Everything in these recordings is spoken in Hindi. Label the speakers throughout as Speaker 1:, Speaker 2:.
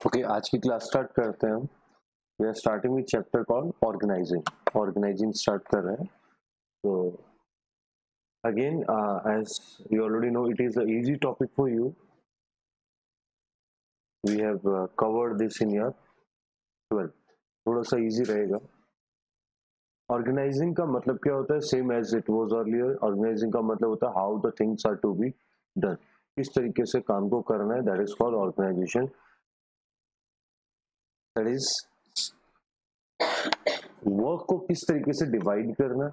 Speaker 1: ओके, आज की क्लास स्टार्ट करते हैं हम। We are starting with chapter called organizing start कर रहे हैं। तो again, as you already know, it is a easy topic for you. We have covered this in your 12th। थोड़ा सा इजी रहेगा। ऑर्गेनाइजिंग का मतलब क्या होता है? Same as it was earlier. Organizing का मतलब होता है how the things are to be done, किस तरीके से काम को करना है। That is called organization. That is work को किस तरीके से डिवाइड करना है,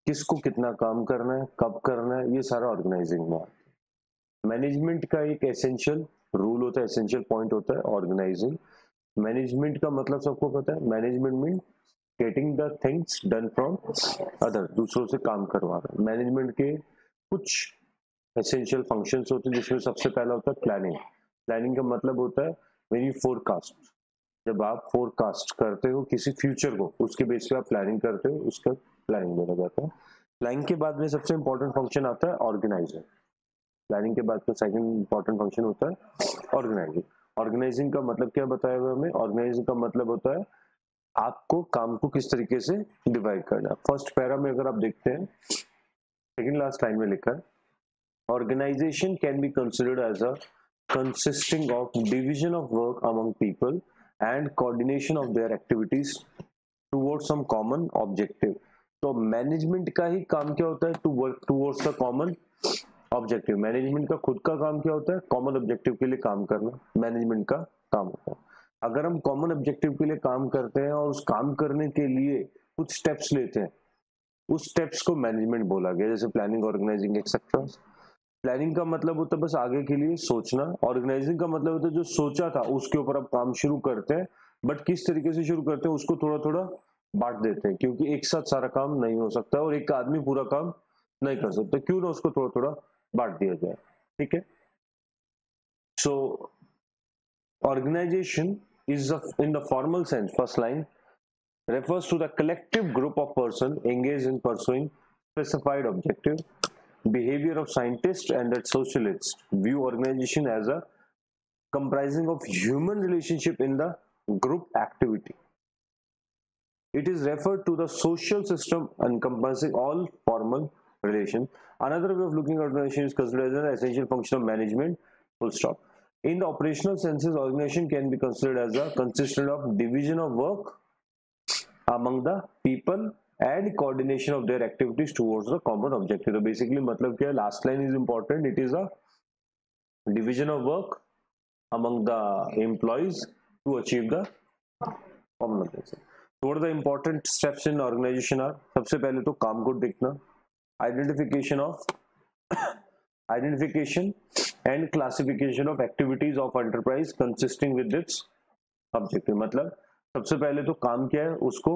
Speaker 1: किसको कितना काम करना है, कब करना है, ये सारा ऑर्गेनाइजिंग में। मैनेजमेंट का एक एसेंशियल रूल होता है, एसेंशियल पॉइंट होता है ऑर्गेनाइजिंग। मैनेजमेंट का मतलब सबको पता है। Management mean getting the things done from other, दूसरों से काम करवाना। मैनेजमेंट के कुछ एसेंशियल फंक्शंस होते हैं, जिसमें सबसे पहला होता है प्लानिंग। प्लानिंग का मतलब होता है व्हेन यू फोरकास्ट। जब आप फोरकास्ट करते हो किसी फ्यूचर को, उसके बेस पे आप प्लानिंग करते हो, उसका प्लानिंग बोला जाता है। प्लानिंग के बाद में सबसे इंपॉर्टेंट फंक्शन आता है ऑर्गेनाइजिंग। प्लानिंग के बाद तो सेकंड इंपॉर्टेंट फंक्शन होता है ऑर्गेनाइजिंग। ऑर्गेनाइजिंग का मतलब क्या बताया हुआ हमें? ऑर्गेनाइजिंग का मतलब होता है आपको काम को किस तरीके से डिवाइड करना। फर्स्ट पैरा में अगर आप देखते हैं, सेकंड लास्ट लाइन में लिखा है, organization can be considered as a consisting of division of work among people and coordination of their activities towards some common objective। तो मैनेजमेंट का ही काम क्या होता है? To work towards the common objective. Management का खुद का काम क्या होता है? कॉमन ऑब्जेक्टिव के लिए काम करना मैनेजमेंट का काम होता है। अगर हम कॉमन ऑब्जेक्टिव के लिए काम करते हैं और उस काम करने के लिए कुछ स्टेप्स लेते हैं, उस स्टेप्स को मैनेजमेंट बोला गया, जैसे प्लानिंग, ऑर्गेनाइजिंग एक्सेट्रा। प्लानिंग का मतलब होता है बस आगे के लिए सोचना। ऑर्गेनाइजिंग का मतलब होता है जो सोचा था उसके ऊपर अब काम शुरू करते हैं, बट किस तरीके से शुरू करते हैं उसको थोड़ा थोड़ा बांट देते हैं, क्योंकि एक साथ सारा काम नहीं हो सकता और एक आदमी पूरा काम नहीं कर सकता। क्यों ना उसको थोड़ा थोड़ा बांट दिया जाए। ठीक है। So organization is in the formal sense, first line refers to the collective group of persons engaged in pursuing specified objective. Behavior of scientists and that socialists view organization as a comprising of human relationship in the group activity. It is referred to the social system encompassing all formal relations. Another way of looking at organization is considered as an essential function of management. Full stop. In the operational senses, organization can be considered as a consistent of division of work among the people and coordination of their activities towards the common objective. So basically, मतलब क्या है? Last line is important. It is a division of work among the employees to achieve the common objective. So what are the important steps in organization are? सबसे पहले तो काम को देखना, identification and classification of activities of enterprise consisting with its objective। मतलब सबसे पहले तो काम क्या है उसको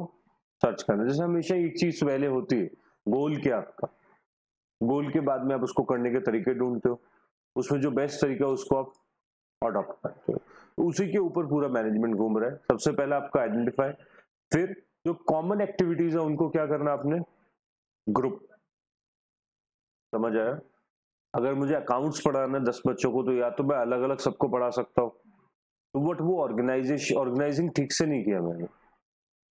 Speaker 1: सर्च करना। जैसे हमेशा एक चीज पहले होती है, गोल क्या आपका, गोल के बाद में आप उसको करने के तरीके ढूंढते हो, उसमें जो बेस्ट तरीका है उसको आप अडॉप्ट करते हो। तो उसी के ऊपर पूरा मैनेजमेंट घूम रहा है। सबसे पहले आपका आइडेंटिफाई, फिर जो कॉमन एक्टिविटीज है उनको क्या करना आपने? ग्रुप। समझ आया? अगर मुझे अकाउंट्स पढ़ाना है 10 बच्चों को, तो या तो मैं अलग अलग सबको पढ़ा सकता हूँ, तो बट वो ऑर्गेनाइजिंग ठीक से नहीं किया मैंने,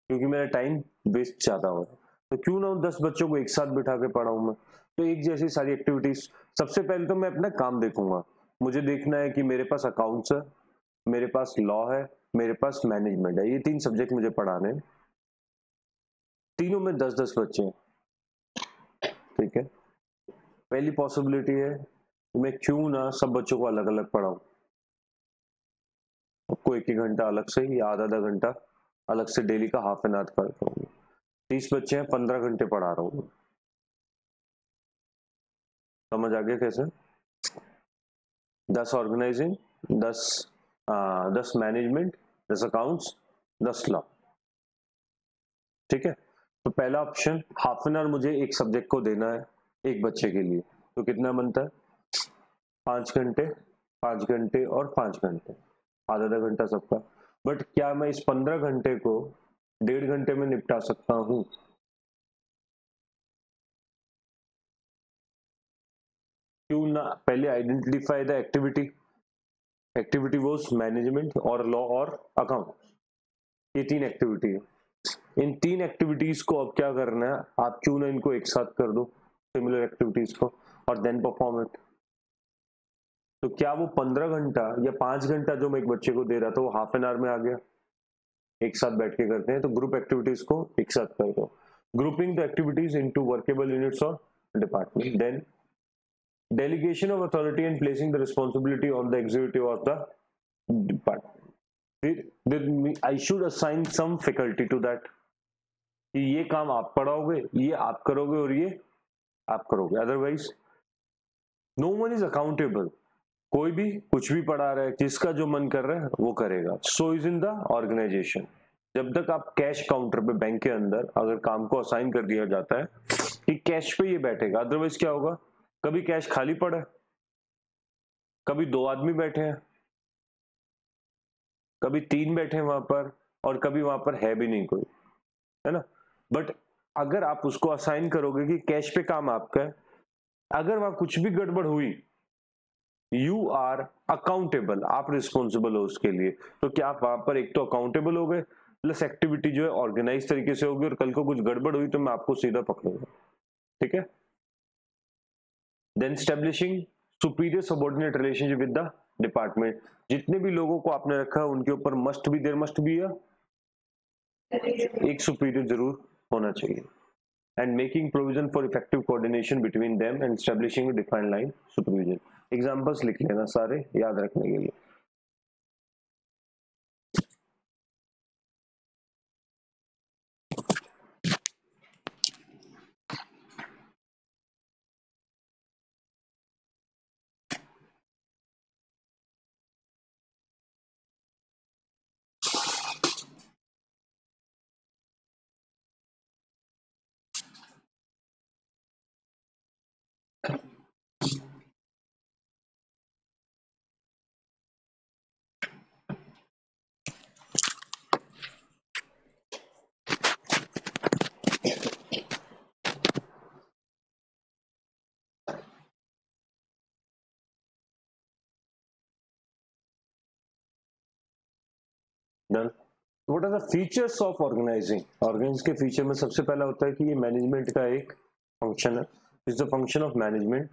Speaker 1: क्योंकि मेरा टाइम वेस्ट ज्यादा हो रहा है। तो क्यों ना 10 बच्चों को एक साथ बिठा के पढ़ाऊं मैं। तो एक जैसी सारी एक्टिविटीज। सबसे पहले तो मैं अपना काम देखूंगा। मुझे देखना है कि मेरे पास अकाउंट्स है, मेरे पास लॉ है, मेरे पास मैनेजमेंट है। ये 3 सब्जेक्ट मुझे पढ़ाने हैं। तीनों में 10-10 बच्चे हैं। ठीक है। पहली पॉसिबिलिटी है कि मैं क्यों ना सब बच्चों को अलग अलग पढ़ाऊं। आपको 1-1 घंटा अलग से या आधा-आधा घंटा अलग से डेली का हाफ एन आवर करता हूँ। 30 बच्चे हैं, 15 घंटे पढ़ा रहा हूँ। समझ आ गया कैसे? 10 ऑर्गेनाइजिंग, 10 मैनेजमेंट, 10 अकाउंट्स, 10 लॉ। ठीक है। तो पहला ऑप्शन, हाफ एन आवर मुझे एक सब्जेक्ट को देना है एक बच्चे के लिए, तो कितना बनता है? 5 घंटे, 5 घंटे और 5 घंटे, आधा आधा घंटा सबका। बट क्या मैं इस 15 घंटे को 1.5 घंटे में निपटा सकता हूँ? क्यों ना पहले identify the activity. Activity was management और लॉ और अकाउंट, ये 3 एक्टिविटी है। इन 3 एक्टिविटीज को अब क्या करना है, आप क्यों ना इनको एक साथ कर दो सिमिलर एक्टिविटीज को और देन परफॉर्म इट। तो क्या वो 15 घंटा या 5 घंटा जो मैं एक बच्चे को दे रहा था वो हाफ एन आवर में आ गया? एक साथ बैठ के करते हैं तो ग्रुप एक्टिविटीज को एक साथ कर दो, grouping the activities into workable units और department, then delegation of authority and placing the responsibility on the executive of the department. I should assign some faculty to that कि ये काम आप पढ़ाओगे, ये आप करोगे और ये आप करोगे, otherwise no one is accountable. कोई भी कुछ भी पढ़ा रहा है, जिसका जो मन कर रहा है वो करेगा। So is in the organization, जब तक आप कैश काउंटर पे बैंक के अंदर अगर काम को असाइन कर दिया जाता है कि कैश पे ये बैठेगा, अदरवाइज क्या होगा, कभी कैश खाली पड़ा है, कभी 2 आदमी बैठे हैं, कभी 3 बैठे हैं वहां पर, और कभी वहां पर है भी नहीं कोई, है ना। बट अगर आप उसको असाइन करोगे कि कैश पे काम आपका है, अगर वहां कुछ भी गड़बड़ हुई, यू आर अकाउंटेबल, आप रिस्पॉन्सिबल हो उसके लिए। तो क्या आप वहां पर एक तो अकाउंटेबल हो गए, प्लस एक्टिविटी जो है ऑर्गेनाइज तरीके से होगी, और कल को कुछ गड़बड़ हुई तो मैं आपको सीधा पकड़ूंगा, ठीक है। Then establishing superior subordinate relationship with the department, जितने भी लोगों को आपने रखा है उनके ऊपर must be there must be एक सुपीरियर जरूर होना चाहिए। And making provision for effective coordination between them and establishing a defined line supervision. Examples लिख लेना सारे याद रखने के लिए। Done. What are the features of organizing? Organize के फीचर में सबसे पहला होता है कि ये मैनेजमेंट का एक फंक्शन है, is the function of management,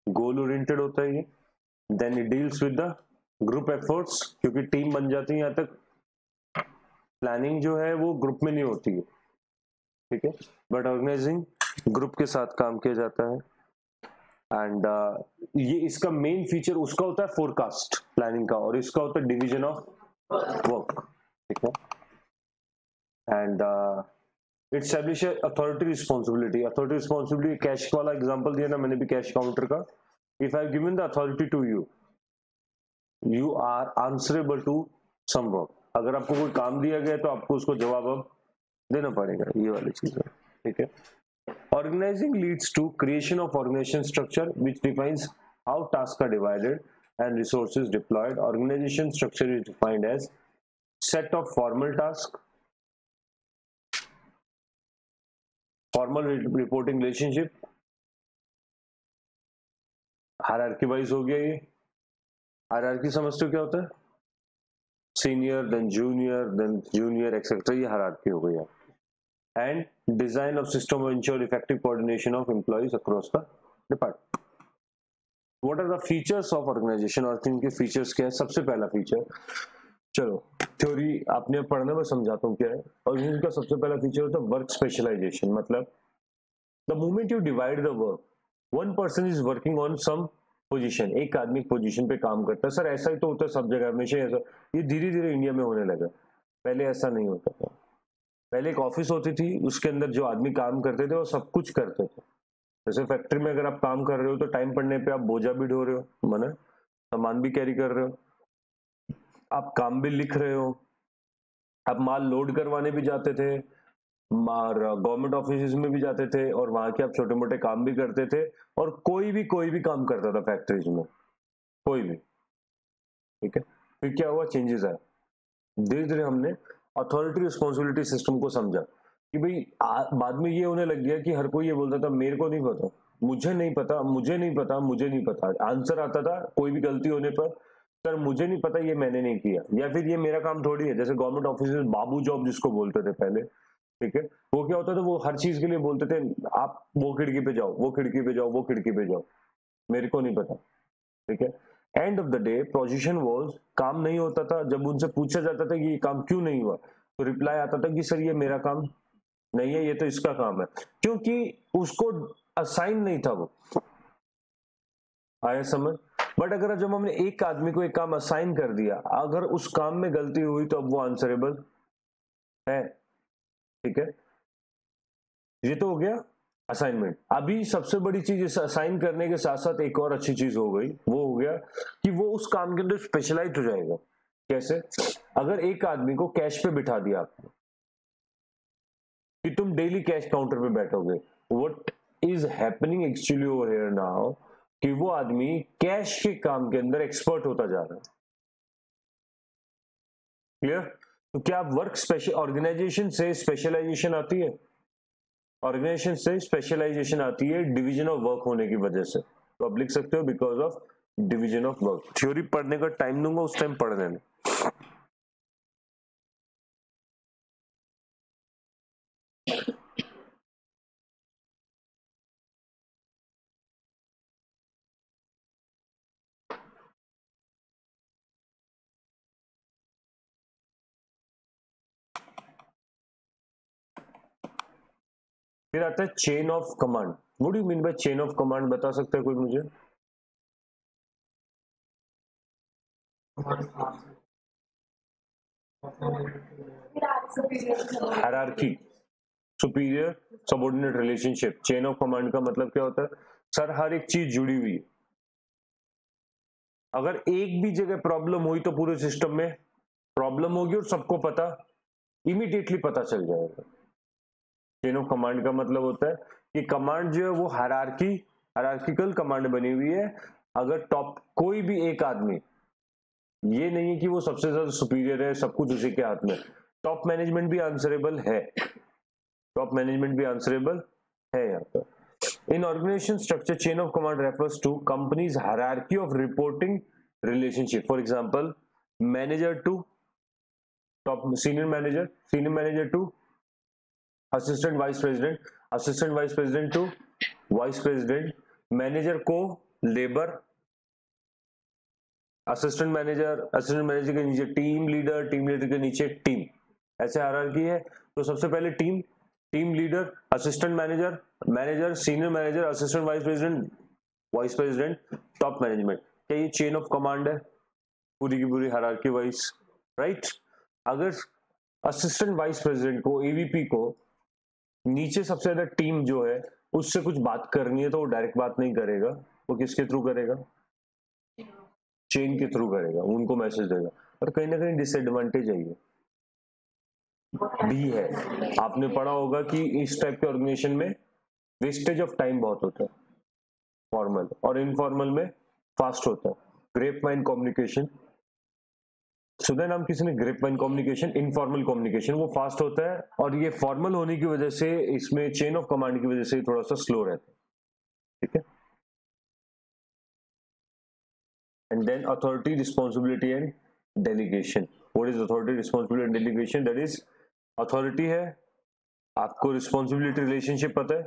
Speaker 1: goal oriented होता है ये। Then it deals with the group efforts, क्योंकि टीम बन जाती है, यहाँ तक प्लानिंग जो है वो ग्रुप में नहीं होती है, ठीक है, बट ऑर्गेनाइजिंग ग्रुप के साथ काम किया जाता है। एंड ये इसका मेन फीचर उसका होता है फोरकास्ट प्लानिंग का, और इसका होता है डिवीजन ऑफ वर्क, ठीक है। And it establish authority responsibility. Authority responsibility cash वाला एग्जांपल दिया ना मैंने भी कैश काउंटर का। If I have given the authority to you, you are answerable to some work. अगर आपको कोई काम दिया गया तो आपको उसको जवाब अब देना पड़ेगा, ये वाली चीज है, ठीक है। Organizing leads to creation of organization structure which defines how tasks are divided and resources deployed. Organization structure is defined as set of formal tasks, formal reporting relationship, hierarchy wise हो गया ये। hierarchy समझते हो क्या होता है? सीनियर देन जूनियर एक्सेट्रा, ये hierarchy हो गया। and design of system to ensure effective coordination of employees across the department. What are the features of organization? और इनके फीचर्स क्या है? सबसे पहला फीचर, चलो थ्योरी आपने पढ़ना, मैं समझाता हूँ क्या है। और इनका सबसे पहला फीचर होता है वर्क स्पेशलाइजेशन। मतलब the moment you divide the work, one person is working on some position, एक आदमी पोजीशन पे काम करता है। सर ऐसा ही तो होता है सब जगह, हमेशा ऐसा। ये धीरे धीरे इंडिया में होने लगा, पहले ऐसा नहीं होता था। पहले एक ऑफिस होती थी, उसके अंदर जो आदमी काम करते थे वो सब कुछ करते थे। जैसे फैक्ट्री में अगर आप काम कर रहे हो तो टाइम पड़ने पे आप बोझा भी ढो रहे हो, माने सामान भी कैरी कर रहे हो, आप काम भी लिख रहे हो, आप माल लोड करवाने भी जाते थे, गवर्नमेंट ऑफिस में भी जाते थे, और वहां के आप छोटे मोटे काम भी करते थे। और कोई भी काम करता था फैक्ट्रीज में, कोई भी, ठीक है। फिर क्या हुआ, चेंजेस आए, धीरे धीरे हमने अथॉरिटी रिस्पॉन्सिबिलिटी सिस्टम को समझा कि भाई बाद में ये होने लग गया कि हर कोई ये बोलता था मेरे को नहीं पता, मुझे नहीं पता, मुझे नहीं पता, मुझे नहीं पता। आंसर आता था कोई भी गलती होने पर, सर मुझे नहीं पता, ये मैंने नहीं किया, या फिर ये मेरा काम थोड़ी है। जैसे गवर्नमेंट ऑफिस में बाबू जॉब जिसको बोलते थे पहले, ठीक है, वो क्या होता था, वो हर चीज के लिए बोलते थे आप वो खिड़की पे जाओ, वो खिड़की पे जाओ, वो खिड़की पे जाओ, मेरे को नहीं पता, ठीक है। End of the day position was, काम नहीं होता था, जब उनसे पूछा जाता था कि ये काम क्यों नहीं हुआ, तो रिप्लाई आता था कि सर ये मेरा काम नहीं है, ये तो इसका काम है, क्योंकि उसको असाइन नहीं था वो। आया समझ? बट अगर जब हमने एक आदमी को एक काम असाइन कर दिया, अगर उस काम में गलती हुई तो अब वो आंसरेबल है, ठीक है। ये तो हो गया असाइनमेंट। अभी सबसे बड़ी चीज इस असाइन करने के साथ साथ एक और अच्छी चीज हो गई, वो हो गया कि वो उस काम के अंदर स्पेशलाइज हो जाएगा। कैसे? अगर एक आदमी को कैश पे बिठा दिया आपने कि तुम डेली कैश काउंटर पे बैठोगे, what is happening actually over here now, कि वो आदमी कैश के काम के अंदर एक्सपर्ट होता जा रहा है। क्लियर? तो क्या वर्क स्पेशल ऑर्गेनाइजेशन से स्पेशलाइजेशन आती है? ऑर्गेनाइजेशन से स्पेशलाइजेशन आती है डिवीजन ऑफ वर्क होने की वजह से। तो आप लिख सकते हो because of division of work. Theory पढ़ने का टाइम दूंगा, उस टाइम पढ़ लेना। फिर आता है chain of command. What do you mean by chain of command, बता सकते हैं कोई मुझे? Hierarchy, superior subordinate relationship. Chain of command का मतलब क्या होता है? सर हर एक चीज जुड़ी हुई है, अगर एक भी जगह प्रॉब्लम हुई तो पूरे सिस्टम में प्रॉब्लम होगी और सबको पता, इमीडिएटली पता चल जाएगा। चेन ऑफ कमांड का मतलब होता है कि कमांड जो है वो हायरार्किकल कमांड बनी हुई है। अगर टॉप कोई भी एक आदमी, ये नहीं है कि वो सबसे ज्यादा सुपीरियर है, सब कुछ उसी के हाथ में, टॉप मैनेजमेंट भी आंसरेबल है, टॉप मैनेजमेंट भी आंसरेबल है यहाँ पर। In organization structure, chain of command refers to company's hierarchy of reporting relationship. For example, manager to top senior manager to assistant vice president to vice president, manager को labor, असिस्टेंट मैनेजर के नीचे टीम लीडर के नीचे टीम, ऐसे हायरार्की है। तो सबसे पहले team leader, assistant manager, senior manager, assistant vice president, top management. क्या ये चेन ऑफ कमांड है? पूरी की पूरी हायरार्की वाइज, राइट। अगर असिस्टेंट वाइस प्रेसिडेंट को, एवीपी को, नीचे सबसे ज्यादा टीम जो है उससे कुछ बात करनी है तो वो डायरेक्ट बात नहीं करेगा, वो किसके थ्रू करेगा? चेन के थ्रू करेगा, उनको मैसेज देगा। और कहीं ना कहीं डिसएडवांटेज है ये भी है। आपने पढ़ा होगा कि इस टाइप के ऑर्गेनाइजेशन में वेस्टेज ऑफ टाइम बहुत होता है, फॉर्मल, और इनफॉर्मल में फास्ट होता है। ग्रेप माइन कम्युनिकेशन सुना नाम किसी ने? Grapevine communication, informal communication, वो फास्ट होता है, और ये फॉर्मल होने की वजह से, इसमें चेन ऑफ कमांड की वजह से थोड़ा सा स्लो रहता है, ठीक है। And then authority, responsibility and delegation. What is authority, responsibility and delegation? That is, authority है, आपको responsibility relationship पता है,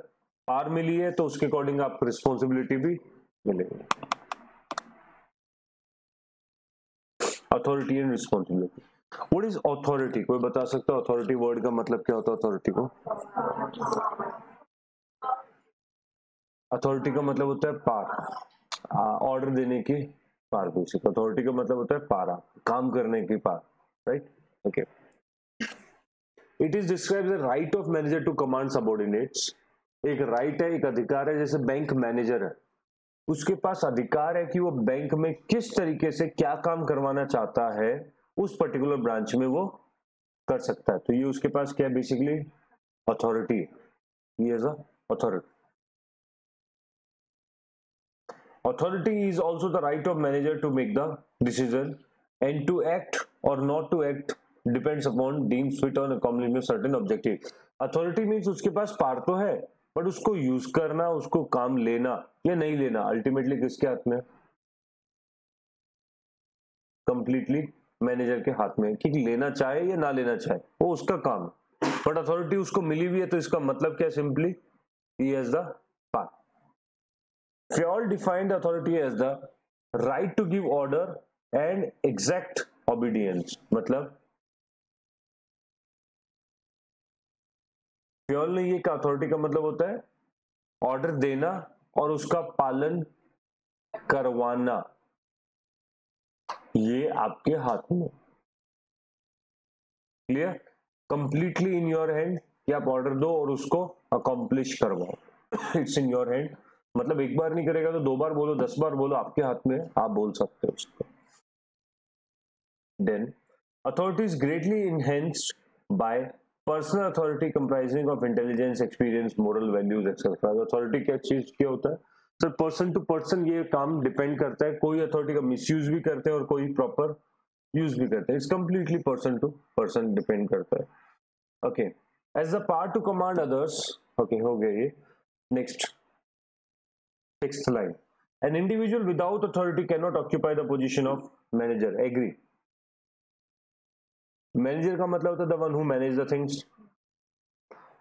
Speaker 1: पावर मिली है तो उसके अकॉर्डिंग आपको responsibility भी मिलेगी। authority and responsibility. What is authority? कोई बता सकता है authority वर्ड का मतलब क्या होता है? authority को, authority का मतलब होता है पावर, ऑर्डर देने की पावर। बेसिक अथॉरिटी का मतलब होता है पारा, काम करने की power, right? Okay. It is describe the right of manager to command subordinates. एक राइट है, एक अधिकार है। जैसे बैंक मैनेजर है, उसके पास अधिकार है कि वो बैंक में किस तरीके से क्या काम करवाना चाहता है, उस पर्टिकुलर ब्रांच में वो कर सकता है। तो ये उसके पास क्या है? बेसिकली अथॉरिटी, ये as authority. Authority is also the right of manager to make the decision, and to act or not to act depends upon deems fit on accomplishing certain objective. Authority means उसके पास पावर तो है, बट उसको यूज करना, उसको काम लेना या नहीं लेना, अल्टीमेटली किसके हाथ में? कंप्लीटली मैनेजर के हाथ में, कि लेना चाहे या ना लेना चाहे वो उसका काम है, बट अथॉरिटी उसको मिली हुई है, तो इसका मतलब क्या, simply he has the power. Fayol defined authority as the right to give order and exact obedience. मतलब फ्योल ने ये कहा अथॉरिटी का मतलब होता है ऑर्डर देना और उसका पालन करवाना, ये आपके हाथ में. Clear? Completely in your hand कि आप ऑर्डर दो और उसको अकॉम्प्लिश करवाओ. इट्स इन योर हैंड, मतलब एक बार नहीं करेगा तो 2 बार बोलो, 10 बार बोलो, आपके हाथ में, आप बोल सकते हो उसको. Then authority is greatly enhanced by personal authority comprising of intelligence, experience, moral values etc. authority क्या चीज क्या होता है सर? पर्सन टू पर्सन ये काम डिपेंड करता है. कोई अथॉरिटी का मिसयूज भी करते हैं और कोई प्रॉपर यूज भी करते हैं. It's completely person to person depend करता है. Okay, as the power to command others. Okay, हो गया ये. Next, 6th line, an individual without authority cannot occupy the position of manager. Agree? Manager का मतलब होता है the one who manage the things,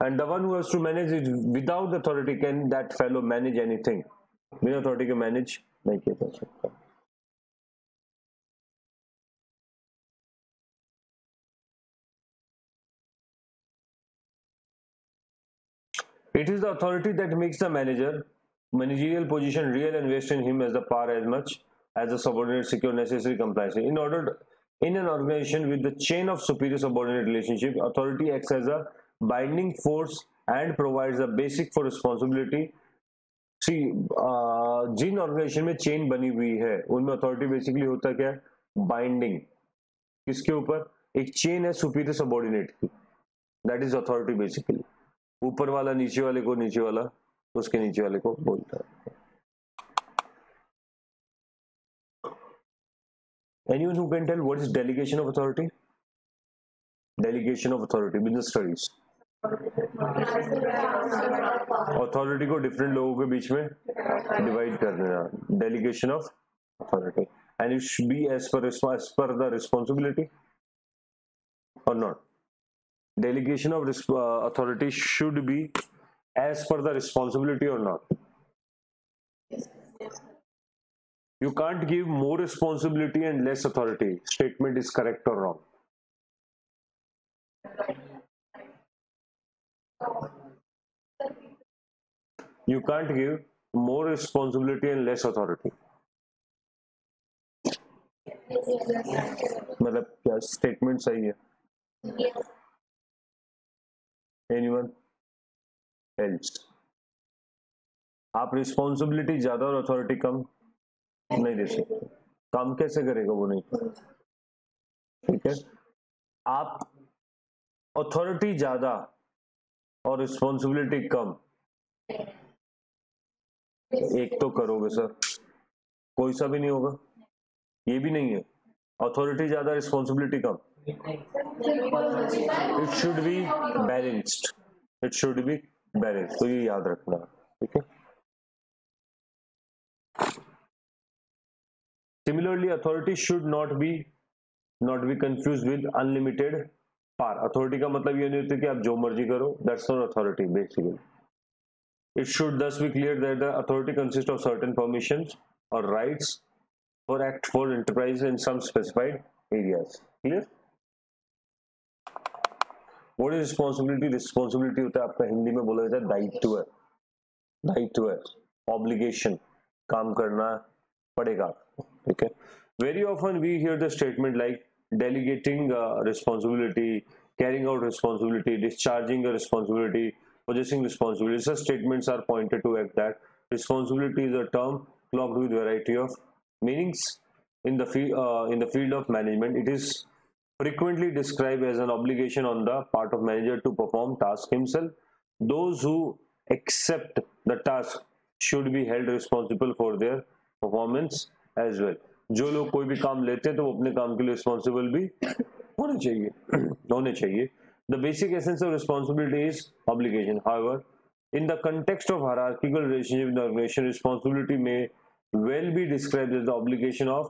Speaker 1: and the one who has to manage is without authority can that fellow manage anything. बिना अथॉरिटी के मैनेज नहीं किया जा सकता. It is the authority that makes the managerial position real and vests in him as the power as much as the subordinate secure necessary compliance. In an organization with the chain of superior subordinate relationship, authority acts as a binding force and provides a basic for responsibility. See, जिन ऑर्गेनाइजेशन में चेन बनी हुई है उनमें अथॉरिटी बेसिकली होता है क्या, बाइंडिंग. किसके ऊपर? एक चेन है सुपीरियर सबॉर्डिनेट की, दैट इज अथॉरिटी बेसिकली. ऊपर वाला नीचे वाले को, नीचे वाला उसके नीचे वाले को बोलता है. Anyone who can tell what is delegation of authority? Delegation of authority, business studies. Authority को डिफरेंट लोगों के बीच में डिवाइड कर देना. Delegation of authority, and it should be as per the responsibility और not. Delegation of authority should be as per the responsibility or not. You can't give more responsibility and less authority. Statement is correct or wrong? You can't give more responsibility and less authority. मतलब क्या स्टेटमेंट सही है? Anyone else? आप रिस्पॉन्सिबिलिटी ज्यादा और अथॉरिटी कम नहीं दे सकते. काम कैसे करेगा वो नहीं. ठीक है, आप अथॉरिटी ज्यादा और रिस्पॉन्सिबिलिटी कम, एक तो करोगे सर, कोई सा भी नहीं होगा. ये भी नहीं है अथॉरिटी ज्यादा responsibility come. It should be balanced. It should be balanced, तो ये याद रखना. ठीक है. Similarly authority should not be confuse with unlimited power. Authority का मतलब ये नहीं होता कि आप जो मर्जी करो, that's not authority basically. It should thus be clear that the authority consists of certain permissions or rights for act for enterprise in some specified areas. Clear? What is responsibility? Responsibility होता है आपका हिंदी में बोला जाता है दायित्व है. दायित्व है, obligation, काम करना पड़ेगा. ठीक है. Very often we hear the statement like delegating responsibility, carrying out responsibility, discharging a responsibility, possessing responsibility. Such statements are pointed to act that responsibility is a term clogged with variety of meanings in the field of management. It is frequently described as an obligation on the part of manager to perform task himself. Those who accept the task should be held responsible for their performance as well. जो लोग कोई भी काम लेते हैं तो वो अपने काम के लिए रिस्पॉन्सिबल भी होने चाहिए. The basic essence of responsibility is obligation. However, in the context of hierarchical relationship in the organization, responsibility may well be described as the obligation of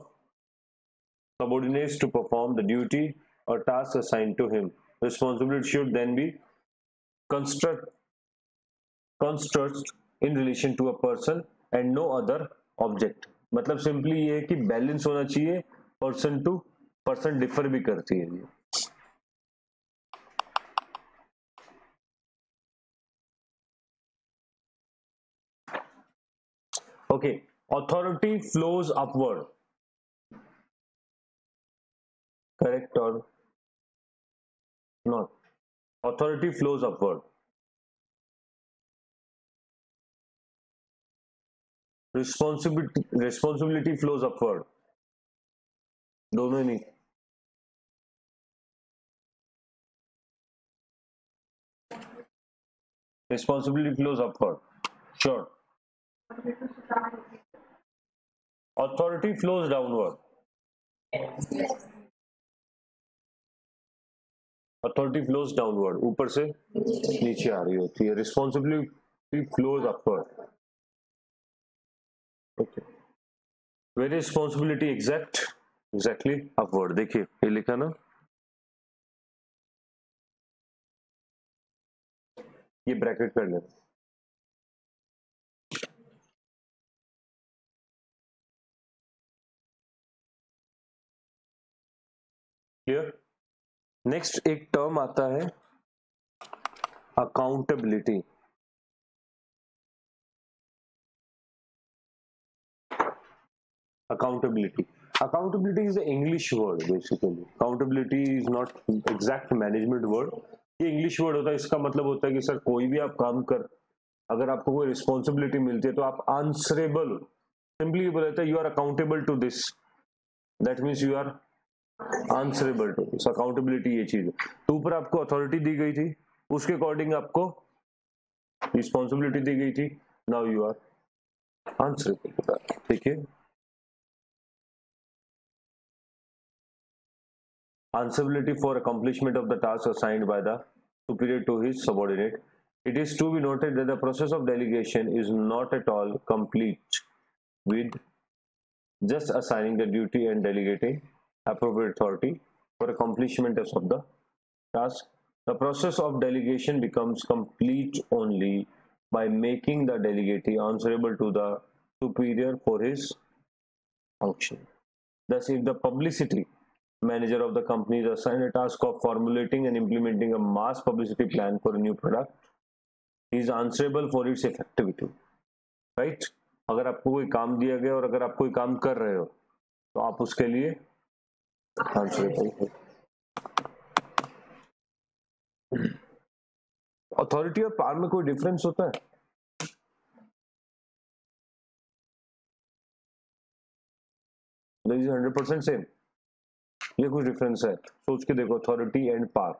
Speaker 1: subordinates to perform the duty or task assigned to him. Responsibility should then be construct in relation to a person and no other object. मतलब सिंपली ये है कि बैलेंस होना चाहिए, पर्सन टू पर्सन डिफर भी करती है ये. Okay, authority flows upward. Correct or not? Authority flows upward. Responsibility flows upward. दोनों ही नहीं. Responsibility flows upward. Sure. Authority flows downward. Authority flows downward. ऊपर से नीचे आ रही होती है. Responsibility flows upward. Okay. Where is responsibility exactly upward. देखिए ये लिखा ना, ये ब्रैकेट कर लें. क्लियर. नेक्स्ट एक टर्म आता है accountability. Accountability is the English word basically. Accountability is not exact management word. ये इंग्लिश वर्ड होता है. इसका मतलब होता है कि सर कोई भी आप काम कर, अगर आपको कोई रिस्पॉन्सिबिलिटी मिलती है तो आप आंसरेबल. सिंपली बोला जाता है you are accountable to this. That means you are answerable to this. Accountability ये चीज है. तो ऊपर आपको अथॉरिटी दी गई थी, उसके अकॉर्डिंग आपको रिस्पॉन्सिबिलिटी दी गई थी. Now you are answerable. ठीक है. Answerability for accomplishment of the task assigned by the superior to his subordinate. It is to be noted that the process of delegation is not at all complete with just assigning the duty and delegating appropriate authority for accomplishment of the task. The process of delegation becomes complete only by making the delegate answerable to the superior for his function. Thus, if the publicity manager of the company is assigned a task of formulating and implementing a mass publicity plan for a new product, he is answerable for its effectivity. Right? अगर आपको कोई काम दिया गया और अगर आप कोई काम कर रहे हो तो आप उसके लिए answerable हो. अथॉरिटी और पावर में कोई डिफरेंस होता है? This is 100% same. ये कुछ डिफरेंस है, सोच के देखो. Authority and power.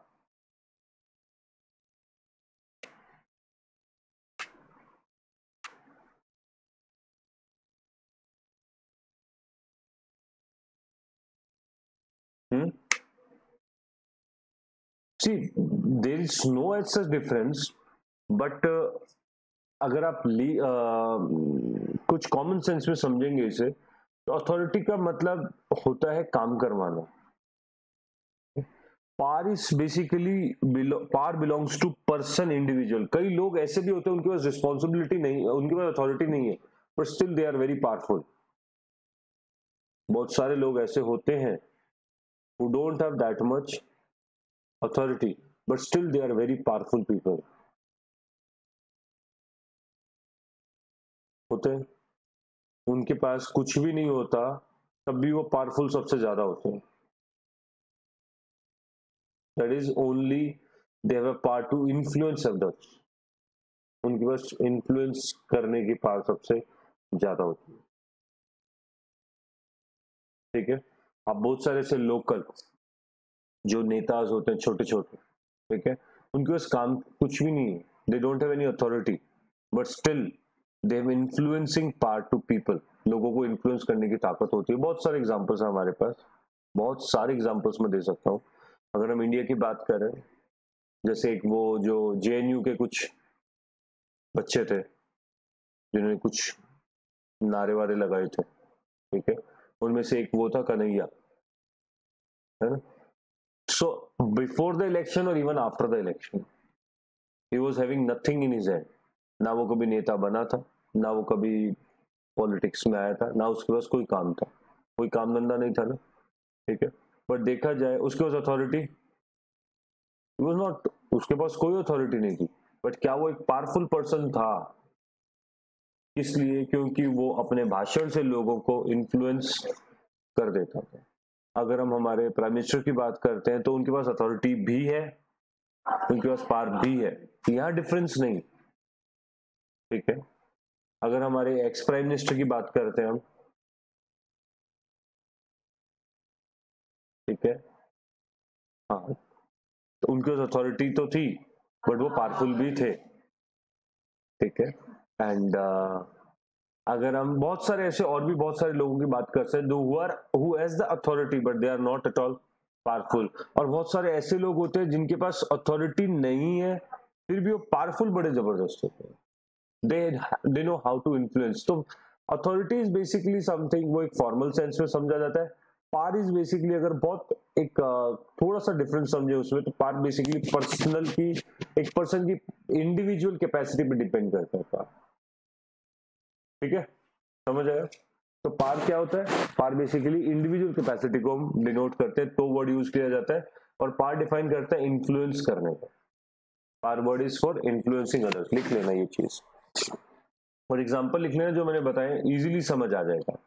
Speaker 1: See, there is no such difference, but अगर आप कुछ कॉमन सेंस में समझेंगे इसे, तो अथॉरिटी का मतलब होता है काम करवाना. Power is basically power belongs to person, individual. कई लोग ऐसे भी होते हैं उनके पास रिस्पॉन्सिबिलिटी नहीं, उनके पास अथॉरिटी नहीं है, but still they are very powerful. बहुत सारे लोग ऐसे होते हैं who don't have that much authority but still they are very powerful people. होते हैं, उनके पास कुछ भी नहीं होता तब भी वो पावरफुल सबसे ज्यादा होते हैं. That is only they have a power to influence others. उनके पास इन्फ्लुएंस करने की पावर सबसे ज्यादा होती है. ठीक है. अब बहुत सारे से लोकल जो नेताज होते हैं छोटे छोटे, ठीक है, उनके पास काम कुछ भी नहीं है. They don't have any authority but still they have influencing power to people. लोगों को इन्फ्लुएंस करने की ताकत होती है. बहुत सारे एग्जांपल्स हैं हमारे पास, बहुत सारे एग्जांपल्स मैं दे सकता हूँ. अगर हम इंडिया की बात करें, जैसे एक वो जो जेएनयू के कुछ बच्चे थे जिन्होंने कुछ नारे वारे लगाए थे, ठीक है, उनमें से एक वो था कन्हैया. है ना. So before the election or even after the election, he was having nothing in his hand. ना वो कभी नेता बना था, ना वो कभी पॉलिटिक्स में आया था, ना उसके पास कोई काम था, कोई काम धंधा नहीं था ना. ठीक है. बट देखा जाए उसके पास अथॉरिटी वाज नॉट, उसके पास कोई अथॉरिटी नहीं थी. बट क्या वो एक पावरफुल पर्सन था? इसलिए क्योंकि वो अपने भाषण से लोगों को इन्फ्लुएंस कर देता था. अगर हम हमारे प्राइम मिनिस्टर की बात करते हैं तो उनके पास अथॉरिटी भी है, उनके पास पावर भी है. यहाँ डिफरेंस नहीं. ठीक है. अगर हमारे एक्स प्राइम मिनिस्टर की बात करते हैं हम, ठीक है, हाँ, तो उनके पास अथॉरिटी तो थी बट वो पावरफुल भी थे. ठीक है. एंड अगर हम बहुत सारे ऐसे और भी बहुत सारे लोगों की बात कर सकते हैं who has the authority but they are not at all powerful. और बहुत सारे ऐसे लोग होते हैं जिनके पास अथॉरिटी नहीं है फिर भी वो पावरफुल बड़े जबरदस्त होते हैं. They know how to influence. तो अथॉरिटी इज बेसिकली समथिंग, वो एक फॉर्मल सेंस में समझा जाता है. पावर इज बेसिकली, अगर बहुत एक थोड़ा सा डिफरेंस समझे उसमें, तो पावर बेसिकली पर्सनल की, एक पर्सन की इंडिविजुअल कैपेसिटी पे डिपेंड करता है पावर. ठीक है, समझ आया. तो पावर क्या होता है? पावर बेसिकली इंडिविजुअल कैपेसिटी को हम डिनोट करते हैं, तो वर्ड यूज किया जाता है. और पावर डिफाइन करता है इन्फ्लुएंस करने का. Power word is for influencing others. लिख लेना ये चीज, और एग्जांपल लिख लेना जो मैंने बताया, इजीली समझ आ जाएगा.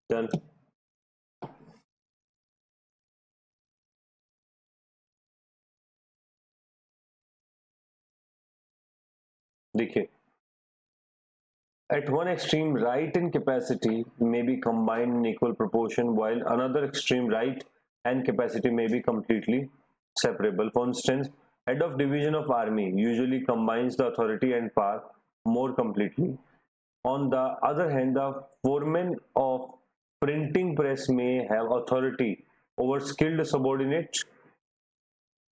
Speaker 1: डन. देखिए, at one extreme, right and capacity may be combined in equal proportion, while another extreme, right and capacity may be completely separable. For instance, head of division of army usually combines the authority and power more completely. On the other hand, the foreman of printing press may have authority over skilled subordinates,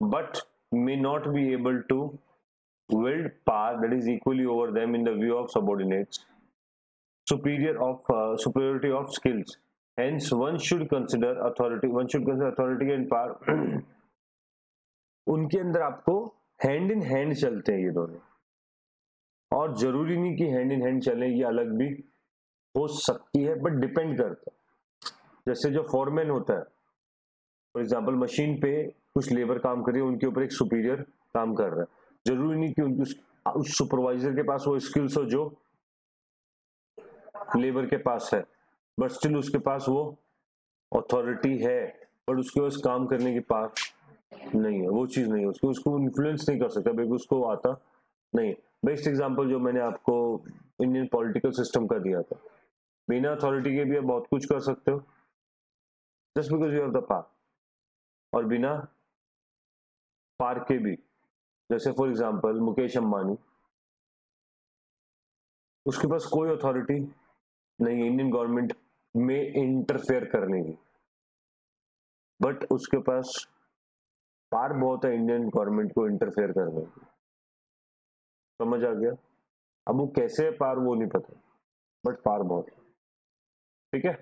Speaker 1: but may not be able to wield power that is equally over them in the view of subordinates. Superiority of skills. Hence, one should consider authority and power. उनके अंदर आपको हैंड इन हैंड चलते हैं ये दोनों, और जरूरी नहीं कि हैंड इन हैंड चले, ये अलग भी हो सकती है, बट डिपेंड करता है. जैसे जो फॉरमैन होता है, फॉर एग्जांपल मशीन पे कुछ लेबर काम कर रही है, उनके ऊपर एक सुपीरियर काम कर रहा है. जरूरी नहीं कि उनकी उस सुपरवाइजर के पास वो स्किल्स हो जो लेबर के पास है, बट स्टिल उसके पास वो अथॉरिटी है, बट उसके पास काम करने की पावर नहीं है. वो चीज नहीं है, उसको इन्फ्लुएंस नहीं कर सकता, बिकॉज उसको आता नहीं. बेस्ट एग्जांपल जो मैंने आपको इंडियन पॉलिटिकल सिस्टम का दिया था, बिना अथॉरिटी के भी आप बहुत कुछ कर सकते हो, just because you have the power. और बिना पावर के भी, जैसे फॉर एग्जांपल मुकेश अंबानी, उसके पास कोई अथॉरिटी नहीं है इंडियन गवर्नमेंट में इंटरफेयर करने की, बट उसके पास पावर बहुत है इंडियन गवर्नमेंट को इंटरफेयर करने की. समझ आ गया? अब वो कैसे पावर वो नहीं पता, बट पावर बहुत है. ठीक है.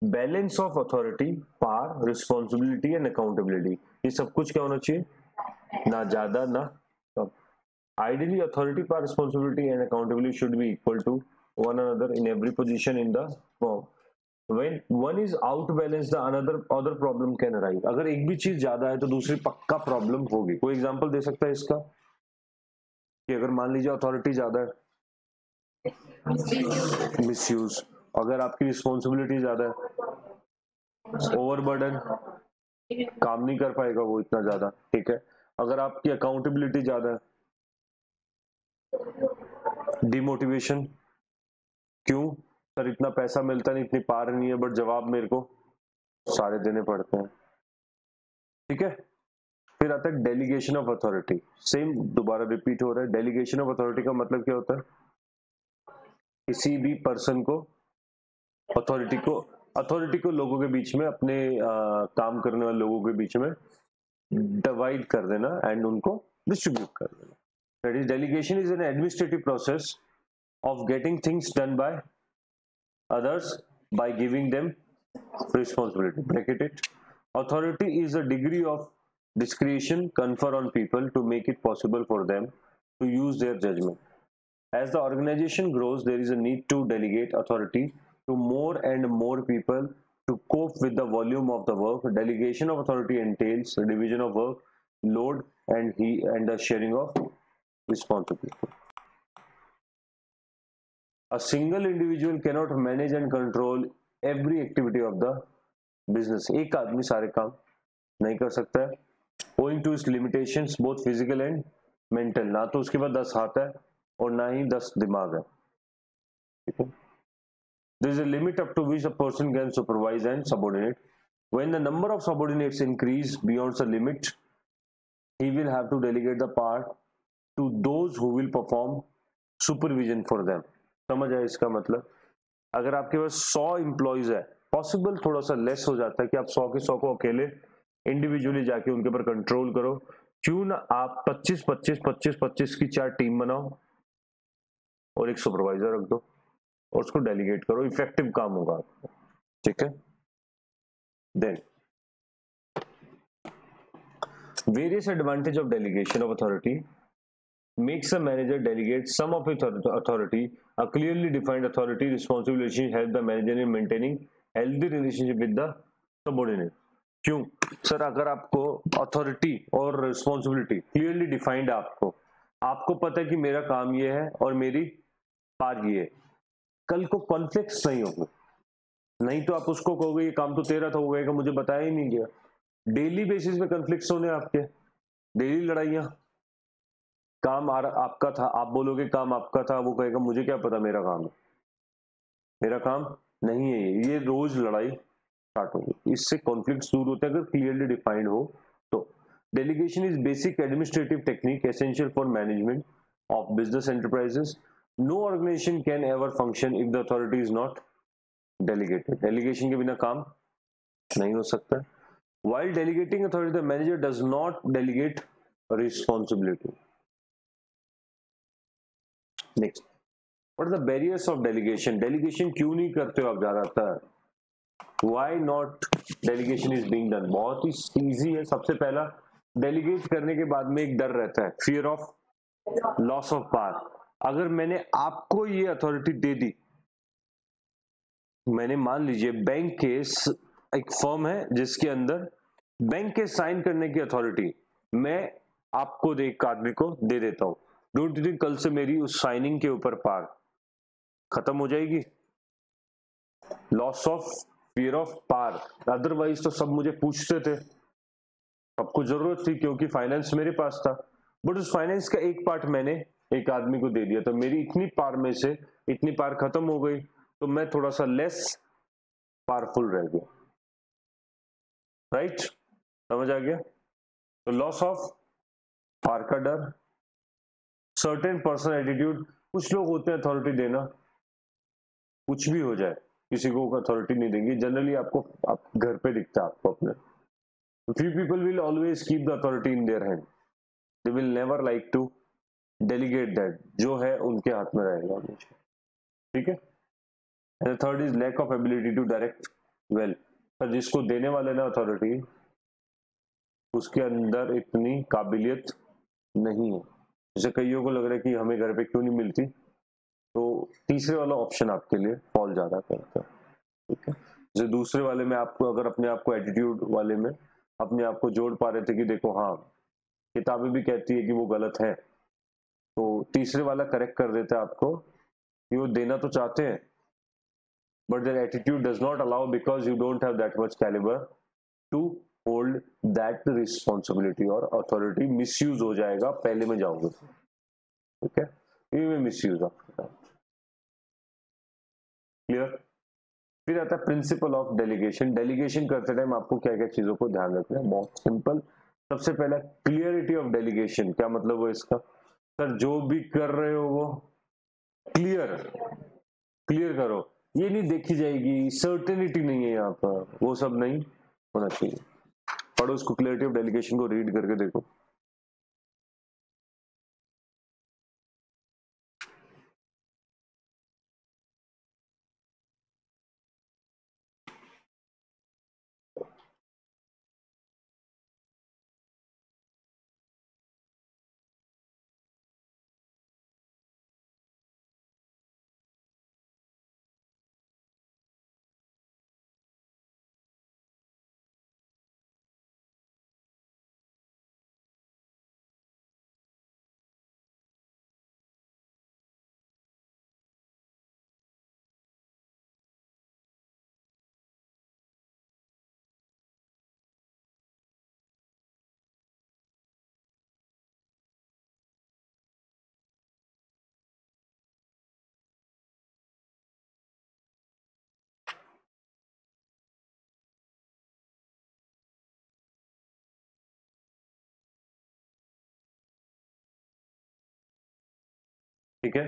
Speaker 1: Balance of authority, power, responsibility and accountability, ये सब कुछ क्या होना चाहिए? ना ज्यादा ना कम. Ideally, authority, power, responsibility, and accountability should be equal to one another in every position in the firm. When one is outbalanced, the other problem can arise. अगर एक भी चीज ज्यादा है तो दूसरी पक्का प्रॉब्लम होगी. कोई एग्जांपल दे सकता है इसका? कि अगर मान लीजिए अथॉरिटी ज्यादा है मिसयूज, अगर आपकी रिस्पॉन्सिबिलिटी ज्यादा है, ओवरबर्डन, काम नहीं कर पाएगा वो इतना ज्यादा, ठीक है। अगर आपकी अकाउंटेबिलिटी ज्यादा है, डिमोटिवेशन, क्यों सर इतना पैसा मिलता नहीं, इतनी पार नहीं है, बट जवाब मेरे को सारे देने पड़ते हैं, ठीक है। फिर आता है डेलीगेशन ऑफ अथॉरिटी, सेम दोबारा रिपीट हो रहा है। डेलीगेशन ऑफ अथॉरिटी का मतलब क्या होता है, किसी भी पर्सन को अथॉरिटी को लोगों के बीच में, अपने काम करने वाले लोगों के बीच में डिवाइड कर देना एंड उनको डिस्ट्रीब्यूट कर देना। That is delegation is an administrative process of getting things done by others by giving them responsibility. Bracket it. Authority is a degree of discretion conferred on people to make it possible for them to use their judgment. As the organization grows, there is a need to delegate authority to more and more people to cope with the volume of the work. Delegation of authority entails the division of work, load, and the sharing of responsibility. A single individual cannot manage and control every activity of the business. एक आदमी सारे काम नहीं कर सकता है, owing to its limitations both physical and mental. ना तो उसके पास 10 हाथ है और ना ही 10 दिमाग है, ठीक है। There is a limit up to which a person can supervise and subordinate. When the number of subordinates increase beyond the limit, he will have to delegate the part to those who will perform supervision for them. समझ आया इसका मतलब, अगर आपके पास 100 एम्प्लॉइज है, पॉसिबल थोड़ा सा लेस हो जाता है कि आप 100 के 100 को अकेले इंडिविजुअली जाके उनके ऊपर कंट्रोल करो, क्यों ना आप 25 की 4 टीम बनाओ और एक सुपरवाइजर रख दो और उसको डेलीगेट करो, इफेक्टिव काम होगा आपको, ठीक है। Then various advantage of delegation of authority makes a manager delegate some of its authority. A clearly defined authority responsibility help the manager in maintaining healthy relationship with the subordinate. क्यों सर, अगर आपको अथॉरिटी और रिस्पॉन्सिबिलिटी क्लियरली डिफाइंड है, आपको पता है कि मेरा काम ये है और मेरी पार ये है, कल को कॉन्फ्लिक्ट्स नहीं होंगे। नहीं तो आप उसको कहोगे ये काम तो तेरा था, होगा मुझे बताया ही नहीं गया। डेली बेसिस पे कॉन्फ्लिक्ट्स होने आपके, डेली लड़ाइयां, काम आपका था, आप बोलोगे काम आपका था, वो कहेगा मुझे क्या पता मेरा काम है, मेरा काम नहीं है ये रोज लड़ाई स्टार्ट होगी। इससे कॉन्फ्लिक्ट दूर होते हैं अगर क्लियरली डिफाइंड हो तो। Delegation is basic administrative technique essential for management of business enterprises. No organization can ever function if the authority is not delegated. Delegation के बिना काम नहीं हो सकता। While delegating authority, the manager does not delegate responsibility. Next, what are the barriers of delegation? Delegation क्यों नहीं करते हो आप ज्यादातर? Why not delegation is being done? बहुत ही easy है। सबसे पहला, delegate करने के बाद में एक डर रहता है, fear of loss of power। अगर मैंने आपको ये अथॉरिटी दे दी, मैंने मान लीजिए बैंक के एक फर्म है जिसके अंदर बैंक के साइन करने की अथॉरिटी मैं आपको एक आदमी को दे देता हूं, डोंट यू थिंक कल से मेरी उस साइनिंग के ऊपर पार खत्म हो जाएगी? लॉस ऑफ फियर ऑफ पार। अदरवाइज तो सब मुझे पूछते थे, सबको जरूरत थी क्योंकि फाइनेंस मेरे पास था, बट उस फाइनेंस का एक पार्ट मैंने एक आदमी को दे दिया, तो मेरी इतनी पार में से इतनी पार खत्म हो गई, तो मैं थोड़ा सा लेस पावरफुल रह गया। राइट, समझ आ गया? तो लॉस ऑफ पार का डर, सर्टेन पर्सनल एटीट्यूड। कुछ लोग होते हैं अथॉरिटी देना, कुछ भी हो जाए किसी को अथॉरिटी नहीं देंगे, जनरली आपको आप घर पे दिखता है आपको अपने। few people will always keep the authority in their hand, they will never like to delegate that, जो है उनके हाथ में रहेगा हमेशा, ठीक है। and the third is lack of ability to direct well। पर जिसको देने वाले ना अथॉरिटी, उसके अंदर इतनी काबिलियत नहीं है। जैसे कईयों को लग रहा है कि हमें घर पे क्यों नहीं मिलती, तो तीसरे वाला ऑप्शन आपके लिए फॉल ज्यादा करता है, ठीक है। जैसे दूसरे वाले में आपको अगर अपने आप को एटीट्यूड वाले में अपने आप को जोड़ पा रहे थे कि देखो हाँ किताबें भी कहती है कि वो गलत है, तो तीसरे वाला करेक्ट कर देता है आपको कि वो देना तो चाहते हैं, but their attitude does not allow because you don't have that much caliber to hold that responsibility, और authority misuse हो जाएगा पहले में जाओगे, ठीक है, ये में misuse आपका। क्लियर। फिर आता है प्रिंसिपल ऑफ डेलीगेशन। डेलीगेशन करते टाइम आपको क्या क्या चीजों को ध्यान रखना है, बहुत सिंपल। सबसे पहला क्लियरिटी ऑफ डेलीगेशन। क्या मतलब है इसका? सर जो भी कर रहे हो वो क्लियर करो, ये नहीं देखी जाएगी, सर्टेनिटी नहीं है यहाँ पर, वो सब नहीं होना चाहिए। पढ़ो उसको, क्लियरिटी ऑफ डेलीगेशन को रीड करके देखो। ठीक है,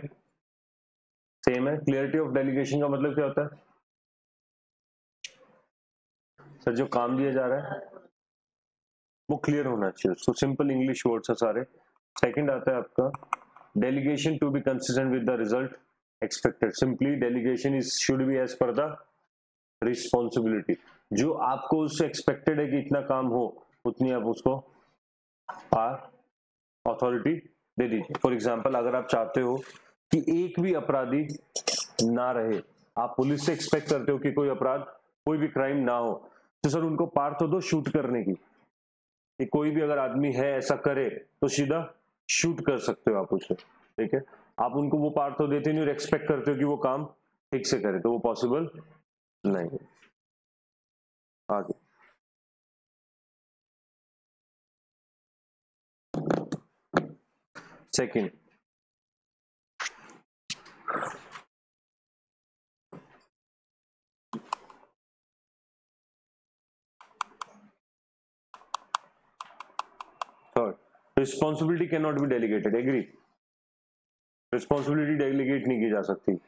Speaker 1: सेम है। क्लियरिटी ऑफ डेलीगेशन का मतलब क्या होता है? सर जो काम दिया जा रहा है वो क्लियर होना चाहिए, उसको सिंपल इंग्लिश वर्ड्स है सारे। सेकंड आता है आपका delegation to be consistent with the result expected. Simply delegation is should be as per the responsibility. जो आपको उससे एक्सपेक्टेड है कि इतना काम हो, उतनी आप उसको अथॉरिटी दे दीजिए। फॉर एग्जाम्पल, अगर आप चाहते हो कि एक भी अपराधी ना रहे, आप पुलिस से एक्सपेक्ट करते हो कि कोई अपराध, कोई भी क्राइम ना हो, तो सर उनको पार तो दो शूट करने की, कि कोई भी अगर आदमी है ऐसा करे तो सीधा शूट कर सकते हो आप उसे, ठीक है। आप उनको वो पार तो देते नहीं और एक्सपेक्ट करते हो कि वो काम ठीक से करे, तो वो पॉसिबल नहीं है। आगे second, third, responsibility can not be delegated. Agree? Responsibility delegate नहीं की जा सकती।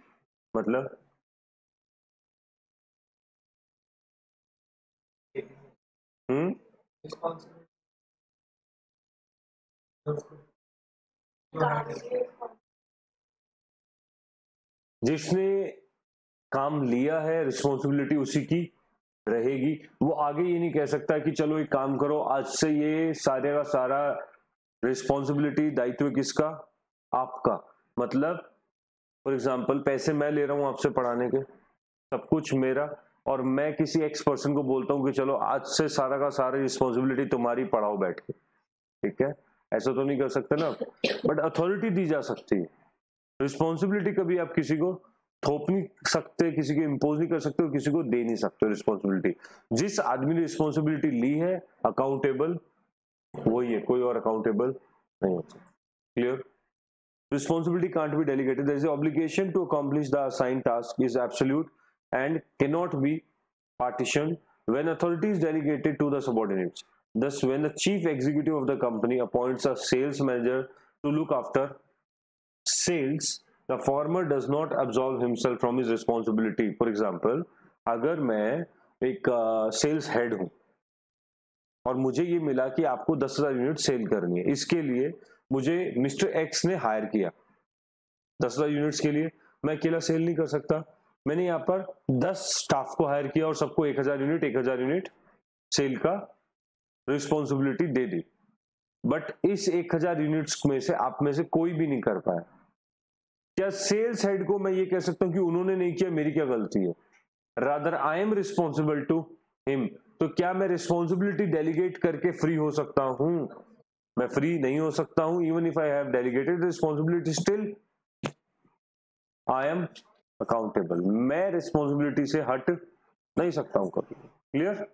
Speaker 1: मतलब जिसने काम लिया है रिस्पॉन्सिबिलिटी उसी की रहेगी। वो आगे ये नहीं कह सकता कि चलो एक काम करो, आज से ये सारे का सारा रिस्पॉन्सिबिलिटी, दायित्व किसका? आपका। मतलब फॉर एग्जाम्पल, पैसे मैं ले रहा हूं आपसे पढ़ाने के, सब कुछ मेरा, और मैं किसी एक्स पर्सन को बोलता हूं कि चलो आज से सारा का सारा रिस्पॉन्सिबिलिटी तुम्हारी, पढ़ाओ बैठ के, ठीक है। ऐसा तो नहीं कर सकते ना, बट अथॉरिटी दी जा सकती है। रिस्पॉन्सिबिलिटी कभी आप किसी को थोप नहीं सकते, किसी को इम्पोज नहीं कर सकते, और किसी को दे नहीं सकते रिस्पॉन्सिबिलिटी। जिस आदमी ने रिस्पॉन्सिबिलिटी ली है, अकाउंटेबल वही है, कोई और अकाउंटेबल नहीं होता। Clear? Responsibility can't be delegated. There is an obligation to accomplish the assigned task is absolute and cannot be partitioned when authority is delegated to the subordinates. Thus, when the chief executive of the company appoints a sales manager to look after sales, the former does not absolve himself from his responsibility. For example, अगर मैं एक सेल्स हेड हूं और मुझे ये मिला कि आपको 10,000 यूनिट सेल करनी है, इसके लिए मुझे मिस्टर एक्स ने हायर किया 10,000 यूनिट्स के लिए। मैं अकेला सेल नहीं कर सकता, मैंने यहाँ पर 10 स्टाफ को हायर किया और सबको 1,000 यूनिट सेल का रिस्पॉन्सिबिलिटी दे दी। बट इस 1,000 यूनिट्स में से आप में से कोई भी नहीं कर पाया, क्या सेल्स हेड को मैं ये कह सकता हूं कि उन्होंने नहीं किया, मेरी क्या गलती है? Rather I am responsible to him. तो क्या मैं रिस्पॉन्सिबिलिटी डेलीगेट करके फ्री हो सकता हूं? मैं फ्री नहीं हो सकता हूं। Even if I have delegated responsibility, still I am accountable, मैं रिस्पॉन्सिबिलिटी से हट नहीं सकता हूं कभी। Clear?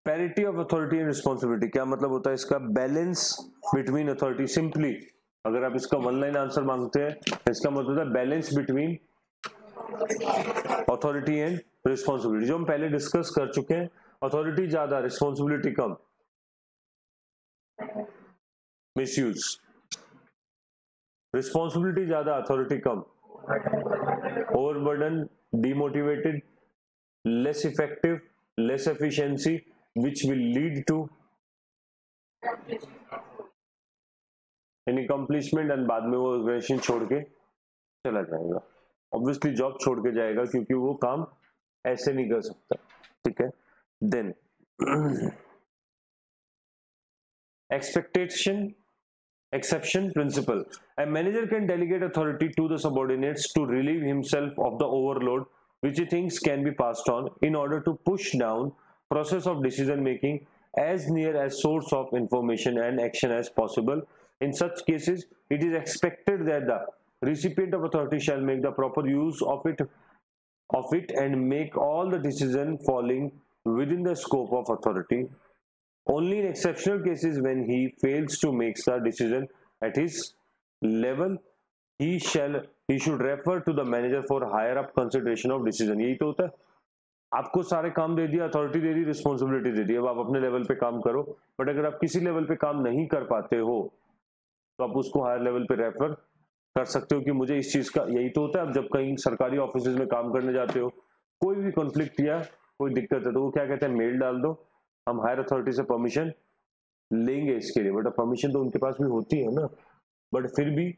Speaker 1: Parity of authority and responsibility, क्या मतलब होता है इसका? Balance between authority. सिंपली अगर आप इसका वन लाइन आंसर मांगते हैं, इसका मतलब होता है balance between authority and responsibility, जो हम पहले डिस्कस कर चुके हैं। अथॉरिटी ज्यादा, रिस्पॉन्सिबिलिटी कम। मिसयूज, रिस्पॉन्सिबिलिटी ज्यादा, authority come. Overburden, demotivated, less effective, less efficiency, which will lead to an accomplishment, and बाद में वो ऑर्गेनाइजेशन छोड़ के चला जाएगा। ऑब्वियसली जॉब छोड़ के जाएगा क्योंकि वो काम ऐसे नहीं कर सकता। ठीक है, then expectation exception principle, a manager can delegate authority to the subordinates to relieve himself of the overload which he thinks can be passed on, in order to push down process of decision making as near as source of information and action as possible. In such cases, it is expected that the recipient of authority shall make the proper use of it and make all the decision falling within the scope of authority. Only in exceptional cases, when he fails to make the decision at his level, he should refer to the manager for higher up consideration of decision. यही तो होता है, आपको सारे काम दे दिया, अथॉरिटी दे दी, रिस्पॉन्सिबिलिटी दे दी, अब आप अपने लेवल पे काम करो। बट अगर आप किसी लेवल पे काम नहीं कर पाते हो तो आप उसको हायर लेवल पे रेफर कर सकते हो कि मुझे इस चीज का, यही तो होता है। अब जब कहीं सरकारी ऑफिस में काम करने जाते हो, कोई भी कॉन्फ्लिक्ट या कोई दिक्कत है तो वो क्या कहते हैं, मेल डाल दो, हम हायर अथॉरिटी से परमिशन लेंगे इसके लिए। बट परमिशन तो उनके पास भी होती है ना, बट फिर भी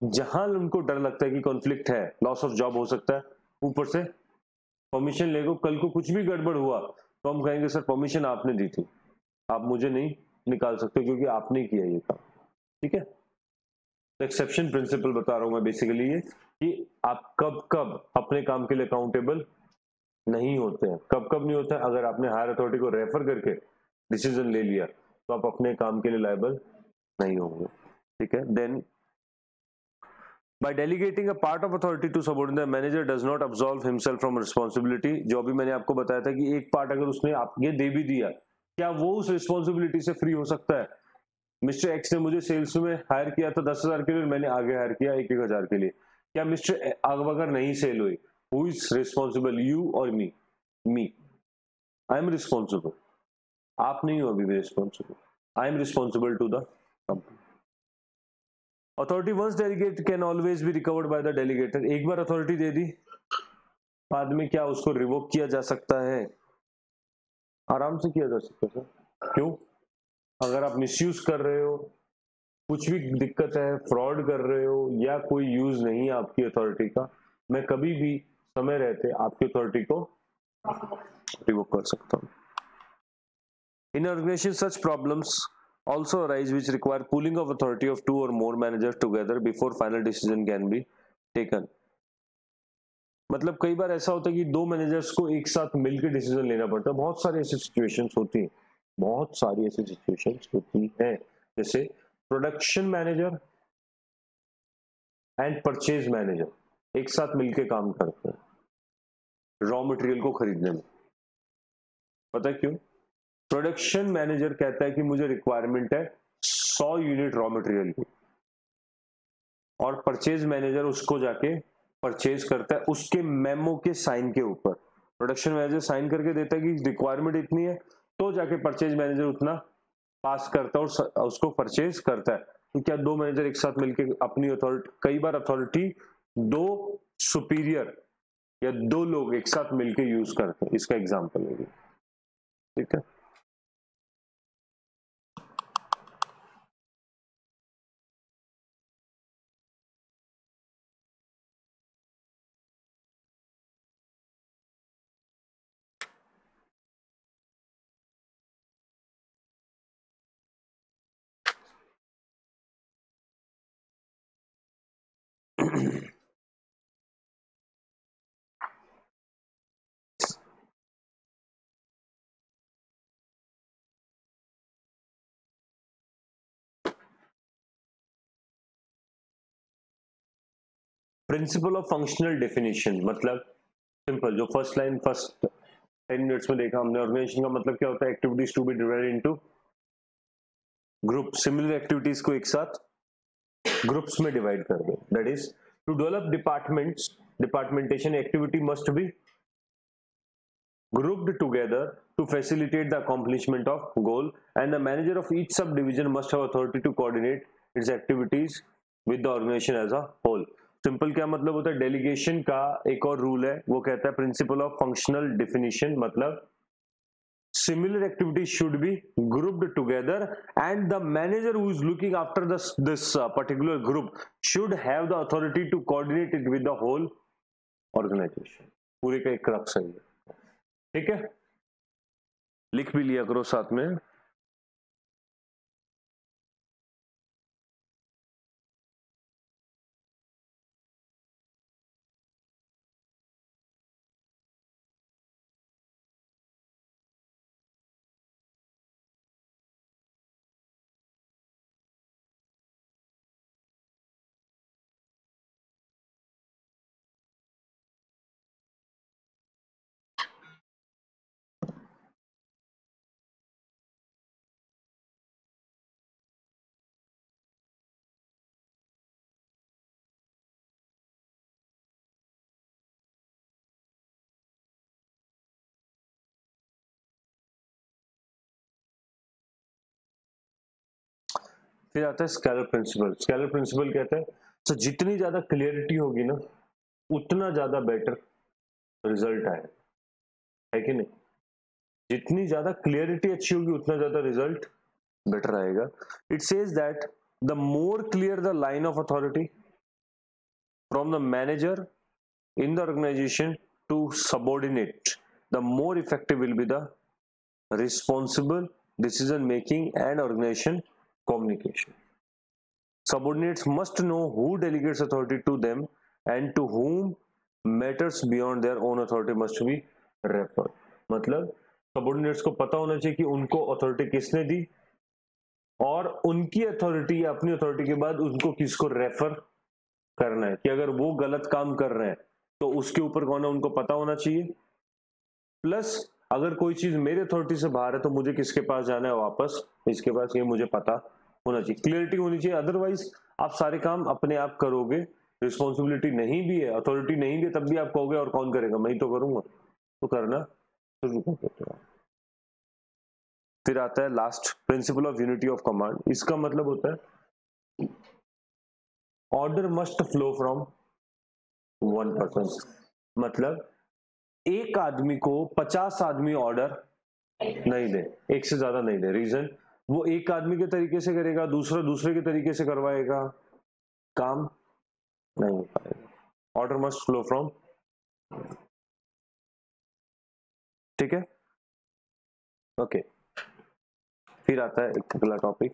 Speaker 1: जहां उनको डर लगता है कि कॉन्फ्लिक्ट है, लॉस ऑफ जॉब हो सकता है, ऊपर से परमिशन लेगो, कल को कुछ भी गड़बड़ हुआ तो हम कहेंगे सर परमिशन आपने दी थी, आप मुझे नहीं निकाल सकते क्योंकि आपने किया ये काम। ठीक है, एक्सेप्शन प्रिंसिपल बता रहा हूं मैं बेसिकली ये कि आप कब कब अपने काम के लिए अकाउंटेबल नहीं होते हैं, कब कब नहीं होता है। अगर आपने हायर अथॉरिटी को रेफर करके डिसीजन ले लिया तो आप अपने काम के लिए लायबल नहीं होंगे। ठीक है, then by delegating a part of authority to subordinate, the manager does not absolve himself from responsibility। जो भी मैंने आपको बताया था कि एक पार्ट अगर उसने आप ये दे भी दिया, क्या वो उस रिस्पॉन्सिबिलिटी से फ्री हो सकता है? मिस्टर एक्स ने मुझे सेल्स में हायर किया था 10,000 के लिए, मैंने आगे हायर किया 1,000 के लिए, क्या मिस्टर अगर नहीं सेल हुई, हु इज रिस्पॉन्सिबल, यू और मी? मी, आई एम रिस्पॉन्सिबल, आप नहीं हो अभी भी responsible, I am responsible to the company. Authority once delegate can always be recovered by the delegator, एक बार अथॉरिटी दे दी, बाद में क्या उसको रिवोक किया जा सकता है? आराम से किया जा सकता है सर। क्यों? अगर आप मिसयूज कर रहे हो, कुछ भी दिक्कत है, फ्रॉड कर रहे हो या कोई यूज नहीं है आपकी अथॉरिटी का, मैं कभी भी समय रहते आपकी अथॉरिटी को रिवोक कर सकता हूं। In organization such problems also arise which require pooling of authority of two or more managers together before final decision can be taken। मतलब कई बार ऐसा होता है कि दो मैनेजर्स को एक साथ मिलकर डिसीजन लेना पड़ता है। बहुत सारी ऐसी सिचुएशंस होती हैं, बहुत सारी ऐसी सिचुएशंस होती हैं, जैसे production manager and purchase manager एक साथ मिलकर काम करते हैं रॉ मटेरियल को खरीदने में। पता है क्यों? प्रोडक्शन मैनेजर कहता है कि मुझे रिक्वायरमेंट है 100 यूनिट रॉ मटेरियल की, और परचेज मैनेजर उसको जाके परचेज करता है उसके मेमो के साइन के ऊपर। प्रोडक्शन मैनेजर साइन करके देता है कि रिक्वायरमेंट इतनी है, तो जाके परचेज मैनेजर उतना पास करता है और उसको परचेज करता है। तो क्या दो मैनेजर एक साथ मिलकर अपनी अथॉरिटी, कई बार अथॉरिटी दो सुपीरियर या दो लोग एक साथ मिलकर यूज करते हैं, इसका एग्जाम्पल है। ठीक है, प्रिंसिपल ऑफ फंक्शनल डेफिनेशन मतलब सिंपल, जो फर्स्ट 10 मिनट्स में देखा हमने, ऑर्गेनाइजेशन का मतलब क्या होता है, activities to be divided into group, similar activities को एक साथ ग्रुप्स में डिवाइड कर दो, that is to develop departments, departmentation activity must be grouped together to facilitate the accomplishment of goal, and the manager of each subdivision must have authority to coordinate its activities with the organization as a whole. Simple क्या मतलब होता है, डेलीगेशन का एक और रूल है, वो कहता है प्रिंसिपल ऑफ फंक्शनल डेफिनेशन, मतलब similar activities should be grouped together and the manager who is looking after this particular group should have the authority to coordinate it with the whole organization. पूरे का एक क्रक्स है, ठीक है, लिख भी लिया करो साथ में। फिर आता है स्केलर प्रिंसिपल। स्केलर प्रिंसिपल कहता है तो जितनी ज्यादा क्लियरिटी होगी ना उतना ज्यादा बेटर रिजल्ट आए, है कि नहीं, जितनी ज्यादा क्लियरिटी अच्छी होगी उतना ज्यादा रिजल्ट बेटर आएगा। It says that the more clear the line of authority from the manager in the organization to subordinate, the more effective will be the responsible decision making and organization communication. Subordinates must know who delegates authority to them and to whom matters beyond their own authority must be referred. मतलब सबऑर्डिनेट्स को पता होना चाहिए कि उनको अथॉरिटी किसने दी और उनकी अथॉरिटी या अपनी अथॉरिटी के बाद उनको किसको रेफर करना है, कि अगर वो गलत काम कर रहे हैं तो उसके ऊपर कौन है उनको पता होना चाहिए, प्लस अगर कोई चीज मेरे अथॉरिटी से बाहर है तो मुझे किसके पास जाना है वापस, इसके पास, ये मुझे पता होना चाहिए, क्लियरिटी होनी चाहिए। अदरवाइज आप सारे काम अपने आप करोगे, रिस्पॉन्सिबिलिटी नहीं भी है, अथॉरिटी नहीं भी है, तब भी आप कहोगे और कौन करेगा, मैं ही तो करूंगा, तो करना शुरू कर देते हो। फिर आता है last principle of unity of command. इसका मतलब होता है order must flow from one person, मतलब एक आदमी को 50 आदमी ऑर्डर नहीं दे, एक से ज्यादा नहीं दे। रीजन, वो एक आदमी के तरीके से करेगा, दूसरा दूसरे के तरीके से करवाएगा, काम नहीं हो पाएगा। ऑर्डर मस्ट फ्लो फ्रॉम, ठीक है, ओके। फिर आता है एक अगला topic,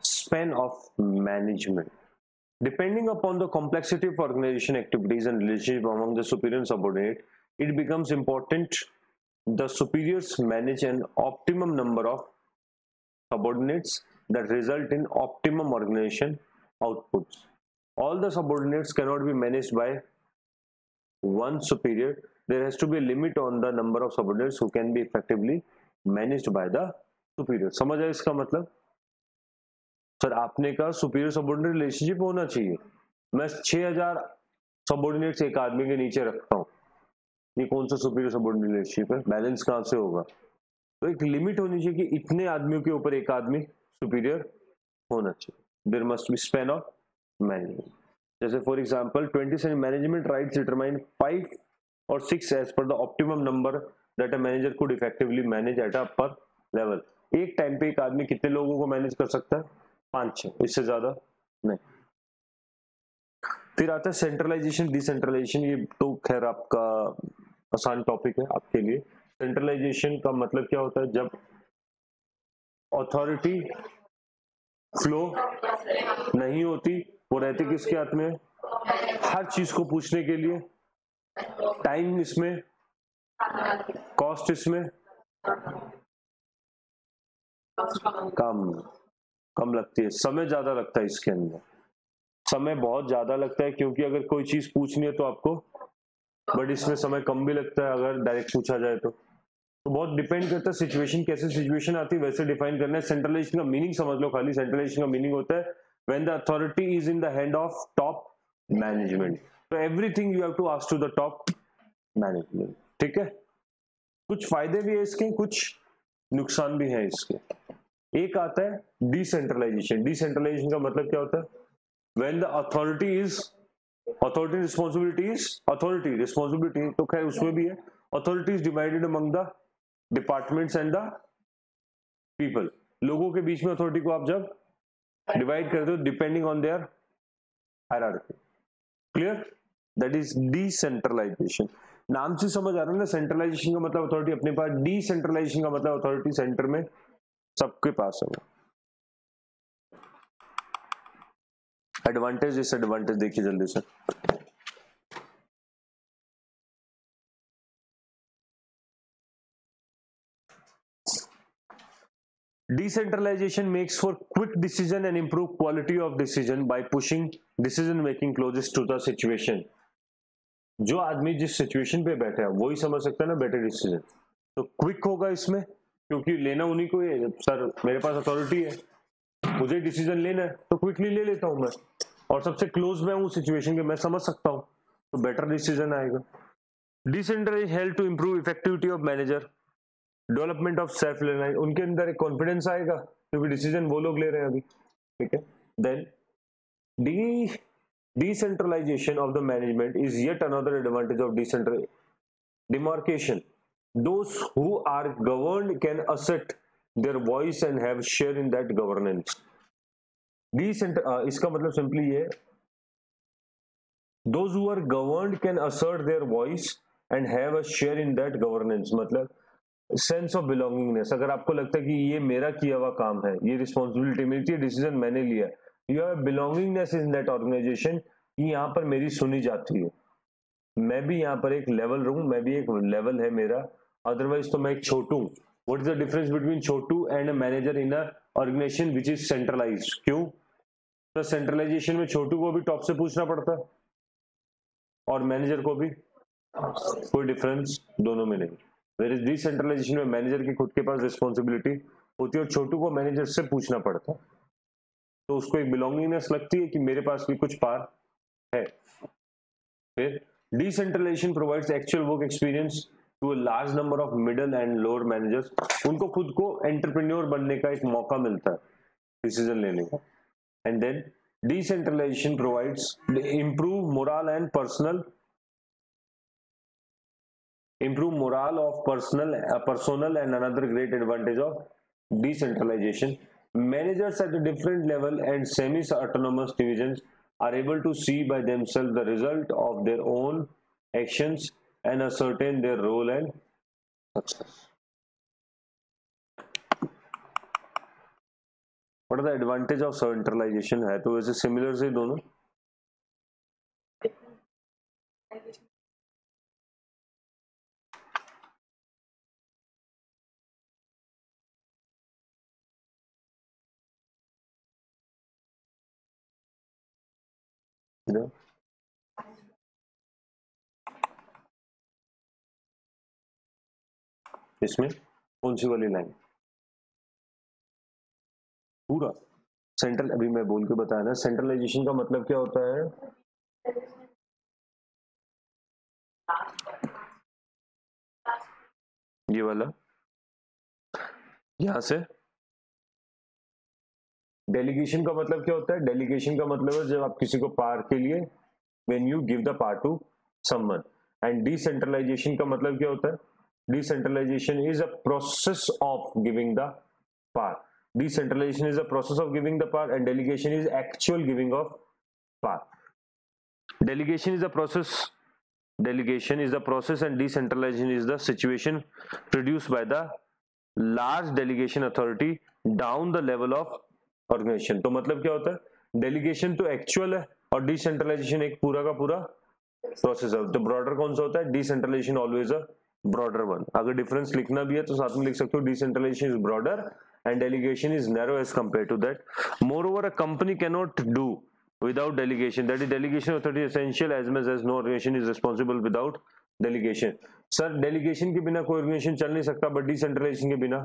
Speaker 1: span of management. Depending upon the complexity of organization activities and relationship among the superior and subordinate, it becomes important the superiors manage an optimum number of subordinates that result in optimum organization outputs. All the subordinates cannot be managed by one superior. There has to be a limit on the number of subordinates who can be effectively managed by the superior. समझ आया इसका मतलब? सर आपने कहा सुपीरियर सबऑर्डिनेट रिलेशनशिप होना चाहिए, मैं 6000 सबऑर्डिनेट्स एक आदमी के नीचे रखता हूं, ये कौन सा सुपीरियर सबऑर्डिनेट रिलेशनशिप है, बैलेंस कहां से होगा? तो एक लिमिट होनी चाहिए कि इतने आदमियों के ऊपर एक आदमी सुपीरियर होना चाहिए। There must be span of management. जैसे for example 27 management rights determine 5 और 6 as per the optimum number that a manager could effectively manage at a upper level. एक टाइम पे एक आदमी कितने लोगों को मैनेज कर सकता है? 5-6, इससे ज्यादा नहीं। फिर आता है सेंट्रलाइजेशन डिसेंट्रलाइजेशन। ये तो खैर आपका आसान टॉपिक है आपके लिए। सेंट्रलाइजेशन का मतलब क्या होता है? जब अथॉरिटी फ्लो नहीं होती, वो रहती किसके हाथ में? हर चीज को पूछने के लिए टाइम इसमें, कॉस्ट इसमें कम लगती है, समय ज्यादा लगता है इसके अंदर, समय बहुत ज्यादा लगता है क्योंकि अगर कोई चीज पूछनी है तो आपको, बट इसमें समय कम भी लगता है अगर डायरेक्ट पूछा जाए तो बहुत डिपेंड करता है सिचुएशन, कैसे सिचुएशन आती है वैसे डिफाइन करना है। सेंट्रलाइजेशन का मीनिंग समझ लो खाली, सेंट्रलाइजेशन का मीनिंग होता है when the authority is in the hand of top management, तो everything you have to ask to the top management. ठीक है, कुछ फायदे भी है इसके, कुछ नुकसान भी है इसके। एक आता है डिसेंट्रलाइजेशन। डिसेंट्रलाइजेशन का मतलब क्या होता है, when the authority is, authority responsibility तो खैर उसमें भी है, authority is divided among the departments and the people. लोगों के बीच में अथॉरिटी को आप जब डिवाइड करते हो depending on their hierarchy. Clear, that is decentralization. नाम से समझ आ रहा है ना, सेंट्रलाइजेशन का मतलब अथॉरिटी अपने पास, डिसेंट्रलाइजेशन का मतलब अथॉरिटी सेंटर में सबके पास है। एडवांटेज डिसएडवांटेज देखिए जल्दी से। Decentralization makes for quick decision and improve quality of decision by pushing decision making closest to the situation। जो आदमी जिस सिचुएशन पे बैठा है वही समझ सकता है ना बेटर डिसीजन, तो क्विक होगा इसमें क्योंकि लेना उन्हीं को है। सर मेरे पास अथॉरिटी है, मुझे डिसीजन लेना है तो क्विकली ले लेता हूं मैं, और सबसे क्लोज में हूं सिचुएशन के, मैं समझ सकता हूं, तो बेटर डिसीजन आएगा। Decentralize help to improve effectivity of manager, development of self reliance, उनके अंदर एक कॉन्फिडेंस आएगा क्योंकि डिसीजन वो लोग ले रहे हैं अभी। ठीक है, then decentralization of the management is yet another advantage of demarcation. Those who are governed can assert their voice and have share in that governance। इसका मतलब सिंपली ये, those who are governed can assert their voice and have a share in that governance, मतलब सेंस ऑफ बिलोंगिंगनेस। अगर आपको लगता है कि ये मेरा किया हुआ काम है, ये रिस्पॉन्सिबिलिटी मेरी थी, डिसीजन मैंने लिया, you have belongingness in that organization, कि यहाँ पर मेरी सुनी जाती है, मैं भी यहाँ पर एक लेवल रहूं, मैं भी एक लेवल है मेरा, अदरवाइज तो मैं एक छोटू। What is the difference between chhotu and a manager in a organization which is centralized? क्यों? तो सेंट्रलाइजेशन में छोटू को भी टॉप से पूछना पड़ता है और मैनेजर को भी, कोई डिफरेंस दोनों में नहीं। वेयर डिसेंट्रलाइजेशन में मैनेजर की खुद के पास रिस्पॉन्सिबिलिटी होती है और छोटू को मैनेजर से पूछना पड़ता है, तो उसको एक बिलोंगिंगनेस लगती है कि मेरे पास भी कुछ पार है। फिर decentralization provides actual work experience to a large number of middle and lower managers, उनको खुद को एंटरप्रेन्योर बनने का एक मौका मिलता है डिसीजन लेने का। And then decentralization provides improve morale of personnel and another great advantage of decentralization, managers at a different level and semi-autonomous divisions are able to see by themselves the result of their own actions and ascertain their role and success। What are the advantage of centralization? है तो वैसे सिमिलर से दोनों। इसमें कौन सी वाली लाइन? पूरा सेंट्रल, अभी मैं बोल के बताया ना, सेंट्रलाइजेशन का मतलब क्या होता है, ये वाला यहां से। डेलीगेशन का मतलब क्या होता है, डेलीगेशन का मतलब है जब आप किसी को पावर के लिए, when you give the power to someone. And decentralization का मतलब क्या होता है, decentralization is a process of giving the power. Decentralization is a process of giving the power and delegation is actual giving of power. Delegation is the process and decentralization is the situation produced by the large delegation authority down the level of organization। तो मतलब क्या होता है, delegation तो actual है और decentralization एक पूरा का पूरा प्रोसेस है। तो ब्रॉडर कौन सा होता है, decentralization always a broader one। अगर डिफरेंस लिखना भी है तो साथ में लिख सकते हो, decentralization is broader and delegation is narrow as compared to that। Moreover, a company cannot do without delegation, that is delegation authority essential as much as no organization is responsible without delegation. Sir delegation के बिना कोई organization चल नहीं सकता, but decentralization के बिना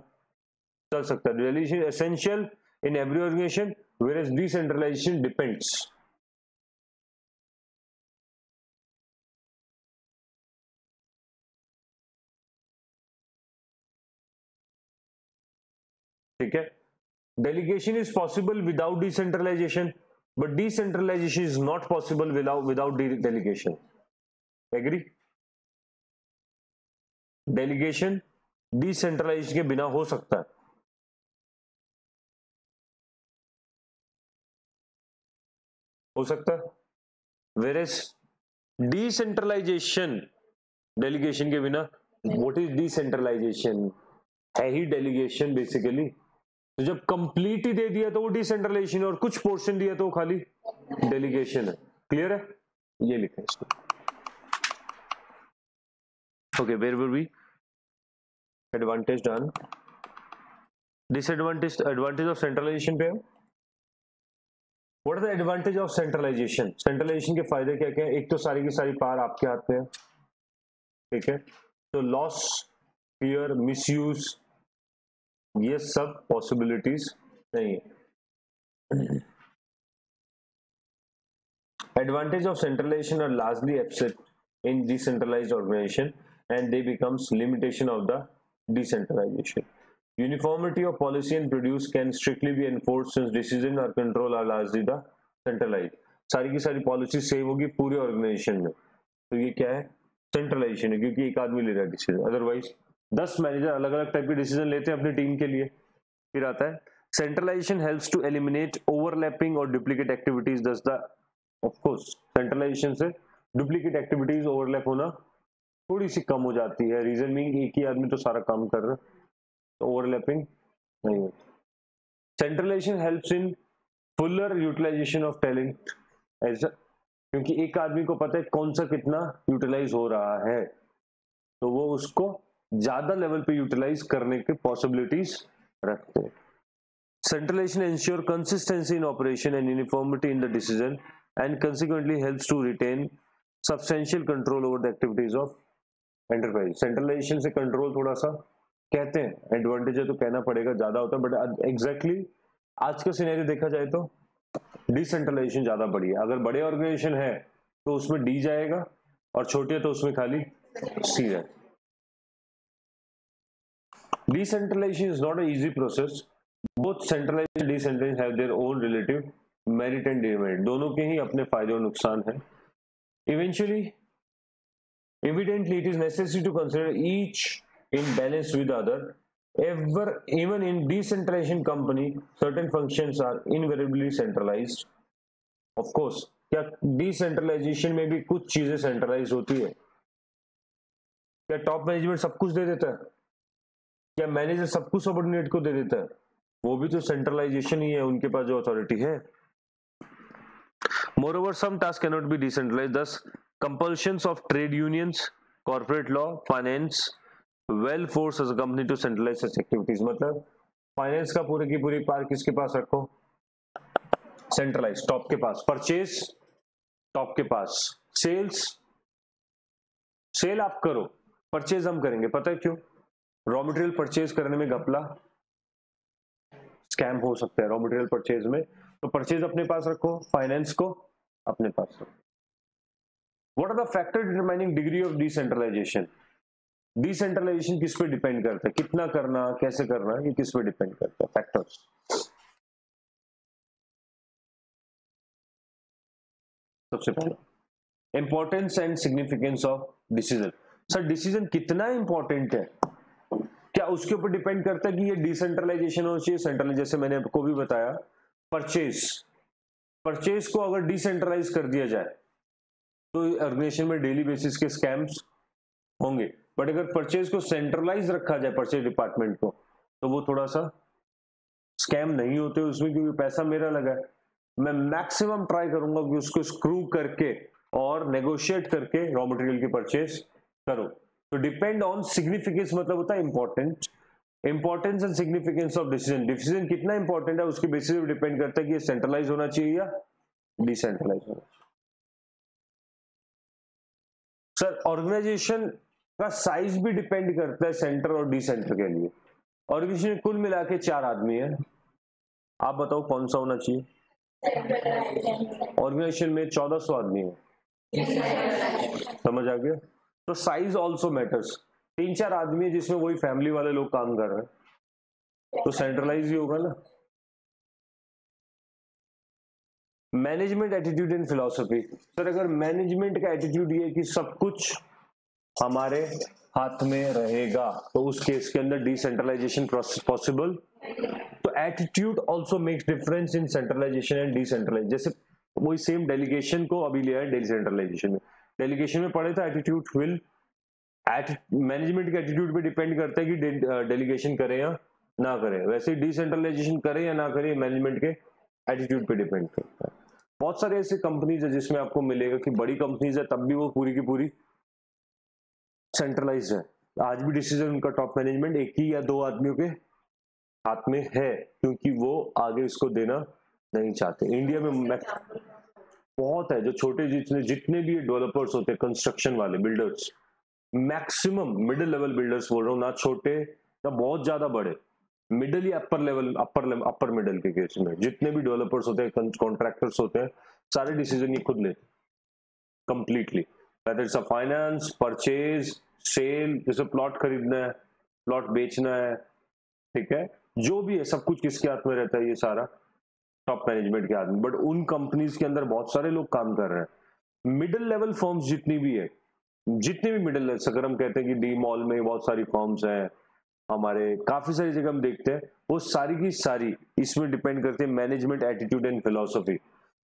Speaker 1: चल सकता है. Delegation essential in every organization, whereas decentralization depends. ठीक है. Delegation is possible without decentralization, but decentralization is not possible without delegation. Agree? Delegation decentralization के बिना हो सकता है. हो सकता है. Whereas decentralization delegation के बिना, what is decentralization? है ही delegation basically. तो जब कंप्लीट ही दे दिया तो वो डिसेंट्रलाइजेशन, और कुछ पोर्शन दिया तो वो खाली डेलीगेशन है. क्लियर है? ये लिखा है इसको. Okay, where will be advantage done. Disadvantage, advantage of centralization पे. What are the advantage of centralization? Centralization के फायदे क्या क्या है? एक तो सारी की सारी पावर आपके हाथ में है. ठीक है. तो लॉस, फियर, मिसयूज, ये सब पॉसिबिलिटीज नहीं है. Advantage of centralization are largely absent in decentralized organization and they becomes limitation of the decentralization. Uniformity of policy and produce can strictly be enforced since decision और control are largely the centralized. सारी की सारी पॉलिसी सेम होगी पूरे ऑर्गेनाइजेशन में. तो ये क्या है? सेंट्रलाइजेशन है, क्योंकि एक आदमी ले रहा है डिसीजन. अदरवाइज 10 मैनेजर अलग अलग टाइप के डिसीजन लेते हैं अपनी टीम के लिए. फिर आता है centralization helps to eliminate overlapping और डुप्लीकेट एक्टिविटीज. दस द ऑफ कोर्स सेंट्रलाइजेशन से डुप्लीकेट एक्टिविटीज, ओवरलैप होना थोड़ी सी कम हो जाती है. रीजन मीन एक ही आदमी तो सारा काम कर रहा है, तो ओवरलैपिंग नहीं होती. Centralization helps in fuller utilization of talent, ऐसा क्योंकि एक आदमी को पता है कौन सा कितना यूटिलाइज हो रहा है, तो वो उसको ज्यादा लेवल पे यूटिलाइज करने के पॉसिबिलिटीज रखते हैं. Centralization ensure consistency in operation and uniformity in the decision and consequently helps to retain substantial control over the activities of enterprise. Centralization से कंट्रोल थोड़ा सा कहते हैं एडवांटेज है, तो कहना पड़ेगा ज्यादा होता है, बट एग्जैक्टली आज का सिनेरियो देखा जाए तो डिसेंट्रलाइजेशन ज्यादा बड़ी है. अगर बड़े ऑर्गेनाइजेशन है तो उसमें डी जाएगा, और छोटे तो उसमें खाली सी है. Decentralization is not an easy process. Both centralized and decentralized have their own relative merit and demerit. दोनों के ही अपने फायदे और नुकसान हैं. Evidently, it is necessary to consider each in balance with the other. Even in decentralization company, certain functions are invariably centralized. Of course, क्या decentralization में भी कुछ चीजें centralized होती है? क्या टॉप मैनेजमेंट सब कुछ दे देता है? क्या मैनेजर सब कुछ सबऑर्डिनेट को दे देता है? वो भी तो सेंट्रलाइजेशन ही है, उनके पास जो अथॉरिटी है. Moreover, some tasks cannot be decentralized. Thus, compulsions of trade unions, corporate law, finance, well force as a company to centralize such activities. मतलब फाइनेंस का पूरी की पूरी पार किसके पास रखो? सेंट्रलाइज, टॉप के पास. परचेज टॉप के पास. सेल आप करो, परचेज हम करेंगे. पता है क्यों? रॉ मटेरियल परचेज करने में घपला, स्कैम हो सकता है रॉ मटेरियल परचेज में, तो परचेज अपने पास रखो, फाइनेंस को अपने पास रखो. What are the factor determining degree of decentralization? Decentralization किस पे डिपेंड करता है? कितना करना, कैसे करना, ये किस पे डिपेंड करता है? फैक्टर्स. सबसे पहले importance and significance of decision. Sir decision कितना इंपॉर्टेंट है, क्या उसके ऊपर डिपेंड करता है कि ये डिसेंट्रलाइजेशन हो चाहिए सेंट्रलाइज? जैसे मैंने आपको भी बताया, परचेज को अगर डिसेंट्रलाइज कर दिया जाए तो ऑर्गेनाइजेशन में डेली बेसिस के स्कैम्स होंगे, बट अगर परचेज को सेंट्रलाइज रखा जाए परचेज डिपार्टमेंट को, तो वो थोड़ा सा स्कैम नहीं होते उसमें, क्योंकि पैसा मेरा लगा है. मैं मैक्सिमम ट्राई करूंगा कि उसको स्क्रू करके और नेगोशिएट करके रॉ मटेरियल की परचेज करो. तो डिपेंड ऑन सिग्निफिकेंस, मतलब होता है important. Importance and significance of decision. Decision कितना इंपॉर्टेंट है उसके बेसिस पे डिपेंड करता है कि ये सेंट्रलाइज होना चाहिए या डिसेंट्रलाइज होना। सर ऑर्गेनाइजेशन का साइज भी डिपेंड करता है सेंटर और डिसेंटर के लिए। ऑर्गेनाइजेशन कुल मिला के 4 आदमी है, आप बताओ कौन सा होना चाहिए? ऑर्गेनाइजेशन में 1400 आदमी है, समझ आ गया? तो साइज ऑल्सो मैटर्स। 3-4 आदमी है जिसमें वही फैमिली वाले लोग काम कर रहे हैं, तो सेंट्रलाइज ही होगा ना। Management attitude and philosophy. Sir अगर मैनेजमेंट का एटीट्यूड ये है कि सब कुछ हमारे हाथ में रहेगा, तो उस केस के अंदर डिसेंट्रलाइजेशन पॉसिबल। तो attitude also makes difference in centralization and decentralization. जैसे वही सेम डेलीगेशन को अभी लिया है डिसेंट्रलाइजेशन में, डेलीगेशन में पढ़े था एटीट्यूड विल मैनेजमेंट के एटीट्यूड पे डिपेंड करता है कि डेलीगेशन करें या ना करें, वैसे डिसेंट्रलाइजेशन करें या ना करें मैनेजमेंट के एटीट्यूड पे डिपेंड करता है। बहुत सारे ऐसे कंपनीज है जिसमें आपको मिलेगा कि बड़ी कंपनीज है तब भी वो पूरी की पूरी सेंट्रलाइज है, आज भी डिसीजन उनका टॉप मैनेजमेंट एक ही या 2 आदमियों के हाथ में है, क्योंकि वो आगे इसको देना नहीं चाहते। इंडिया में बहुत है जो छोटे जितने भी डेवलपर्स होते हैं, कंस्ट्रक्शन वाले builders, maximum middle level builders बोल रहा हूँ, ना छोटे ना बहुत ज्यादा बड़े, मिडिल या अपर लेवल, अपर मिडिल के केस में जितने भी डेवलपर्स होते हैं, कॉन्ट्रैक्टर्स होते हैं, सारे डिसीजन ये खुद लेते completely, whether it's a finance, purchase, sale, जैसे प्लॉट खरीदना है, प्लॉट बेचना है, ठीक है, जो भी है सब कुछ किसके हाथ में रहता है? ये सारा टॉप मैनेजमेंट के हाथ में। बट उन कंपनीज के अंदर बहुत सारे लोग काम कर रहे हैं। मिडिल लेवल फर्म्स जितनी भी है, जितने भी मिडिल, अगर हम कहते हैं कि डी मॉल में बहुत सारी फर्म्स हैं, हमारे काफी सारी जगह हम देखते हैं, वो सारी की सारी इसमें डिपेंड करते हैं मैनेजमेंट एटीट्यूड एंड फिलॉसफी।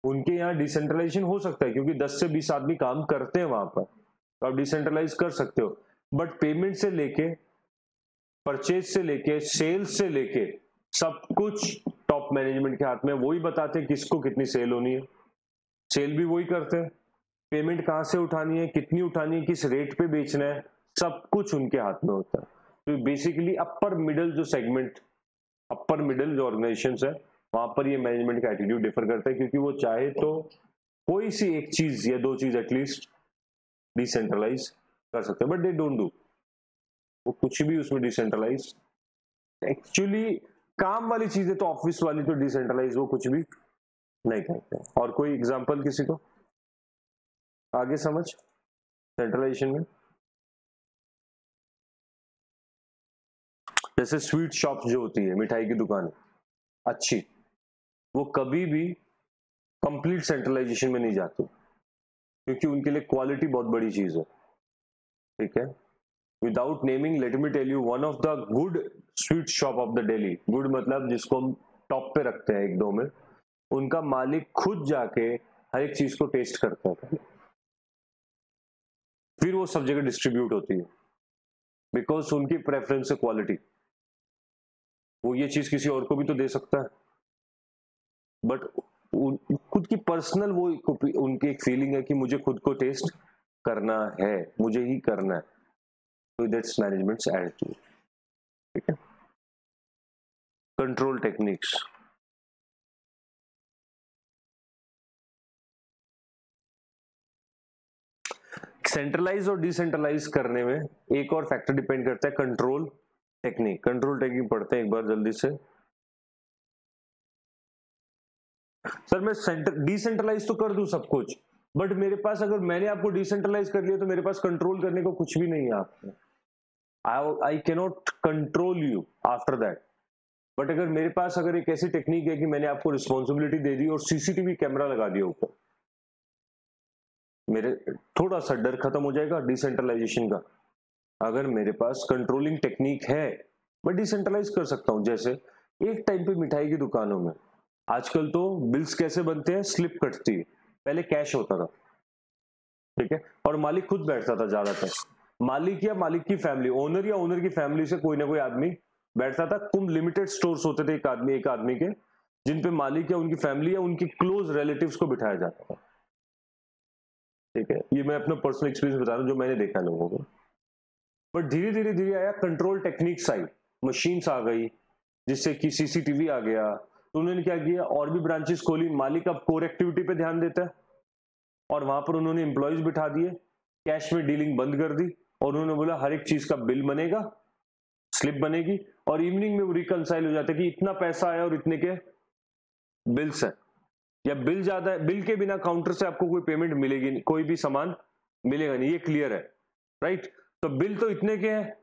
Speaker 1: उनके यहाँ डिसेंट्रलाइजेशन हो सकता है क्योंकि 10 से 20 आदमी काम करते हैं वहां पर, तो आप डिसेंट्रलाइज कर सकते हो। बट पेमेंट से लेके, परचेज से लेके, सेल्स से लेके सब कुछ टॉप मैनेजमेंट के हाथ में। वही बताते हैं किसको कितनी सेल होनी है, सेल भी वही करते हैं, पेमेंट कहां से उठानी है, कितनी उठानी है, किस रेट पे बेचना है, सब कुछ उनके हाथ में होता है। तो बेसिकली अपर मिडिल जो सेगमेंट, अपर मिडिल जो ऑर्गेनाइजेशंस है, वहां पर ये मैनेजमेंट का एटीट्यूड डिफर करता है, क्योंकि वो चाहे तो कोई सी एक चीज या 2 चीज एटलीस्ट डिसेंट्रलाइज कर सकते हैं, बट दे डोंट डू, वो कुछ भी उसमें डिसेंट्रलाइज एक्चुअली काम वाली चीजें तो ऑफिस वाली तो डिसेंट्रलाइज वो कुछ भी नहीं करते। और कोई एग्जांपल किसी को आगे समझ सेंट्रलाइजेशन में? जैसे स्वीट शॉप जो होती है, मिठाई की दुकान अच्छी, वो कभी भी कंप्लीट सेंट्रलाइजेशन में नहीं जाती, क्योंकि उनके लिए क्वालिटी बहुत बड़ी चीज है, ठीक है। Without naming, let me tell you one of the good sweet shop of the Delhi, good मतलब जिसको हम टॉप पे रखते हैं 1-2 में, उनका मालिक खुद जाके हर एक चीज को टेस्ट करता है, फिर वो सब जगह डिस्ट्रीब्यूट होती है, बिकॉज उनकी प्रेफरेंस है क्वालिटी। वो ये चीज किसी और को भी तो दे सकता है, बट खुद की पर्सनल वो उनकी एक फीलिंग है कि मुझे खुद को टेस्ट करना है, मुझे ही करना है, तो दैट्स मैनेजमेंट्स एटीट्यूड, ठीक है। कंट्रोल टेक्निक्स, सेंट्रलाइज और डिसेंट्रलाइज करने में एक और फैक्टर डिपेंड करता है, कंट्रोल टेक्निक। कंट्रोल टेक्निक पढ़ते हैं एक बार जल्दी से। सर मैं डिसेंट्रलाइज तो कर दूं सब कुछ, बट मेरे पास, अगर मैंने आपको डिसेंट्रलाइज कर लिया तो मेरे पास कंट्रोल करने को कुछ भी नहीं है आपको, I cannot control you after that. But अगर मेरे पास अगर एक ऐसी टेक्निक है कि मैंने आपको रिस्पॉन्सिबिलिटी दे दी और सीसीटीवी कैमरा लगा दिया ऊपर, मेरे थोड़ा सा डर खत्म हो जाएगा डिसेंट्रलाइजेशन का। अगर मेरे पास कंट्रोलिंग टेक्निक है, मैं डिसेंट्रलाइज कर सकता हूं। जैसे एक टाइम पे मिठाई की दुकानों में, आजकल तो बिल्स कैसे बनते हैं, स्लिप कटती है, पहले कैश होता था, ठीक है, और मालिक खुद बैठता था ज्यादातर, मालिक या मालिक की फैमिली, ओनर या ओनर की फैमिली से कोई ना कोई आदमी बैठता था। कुछ लिमिटेड स्टोर्स होते थे एक आदमी के, जिन पे मालिक या उनकी फैमिली या उनके क्लोज रिलेटिव्स को बिठाया जाता था, ठीक है। ये मैं अपना पर्सनल एक्सपीरियंस बता रहा हूँ जो मैंने देखा लोगों को। बट धीरे धीरे आया कंट्रोल टेक्निक्स आई, मशीन्स आ गई, जिससे कि सीसीटीवी आ गया, तो उन्होंने क्या किया, और भी ब्रांचेस खोली, मालिक अब कोर एक्टिविटी पे ध्यान देता है, और वहां पर उन्होंने एम्प्लॉयज बिठा दिए, कैश में डीलिंग बंद कर दी, और उन्होंने बोला हर एक चीज का बिल बनेगा, स्लिप बनेगी, और इवनिंग में वो रिकंसाइल हो जाता है कि इतना पैसा आया और इतने के बिल्स है, या बिल ज्यादा है, बिल के बिना काउंटर से आपको कोई पेमेंट मिलेगी नहीं, कोई भी सामान मिलेगा नहीं, ये क्लियर है, राइट। तो बिल तो इतने के हैं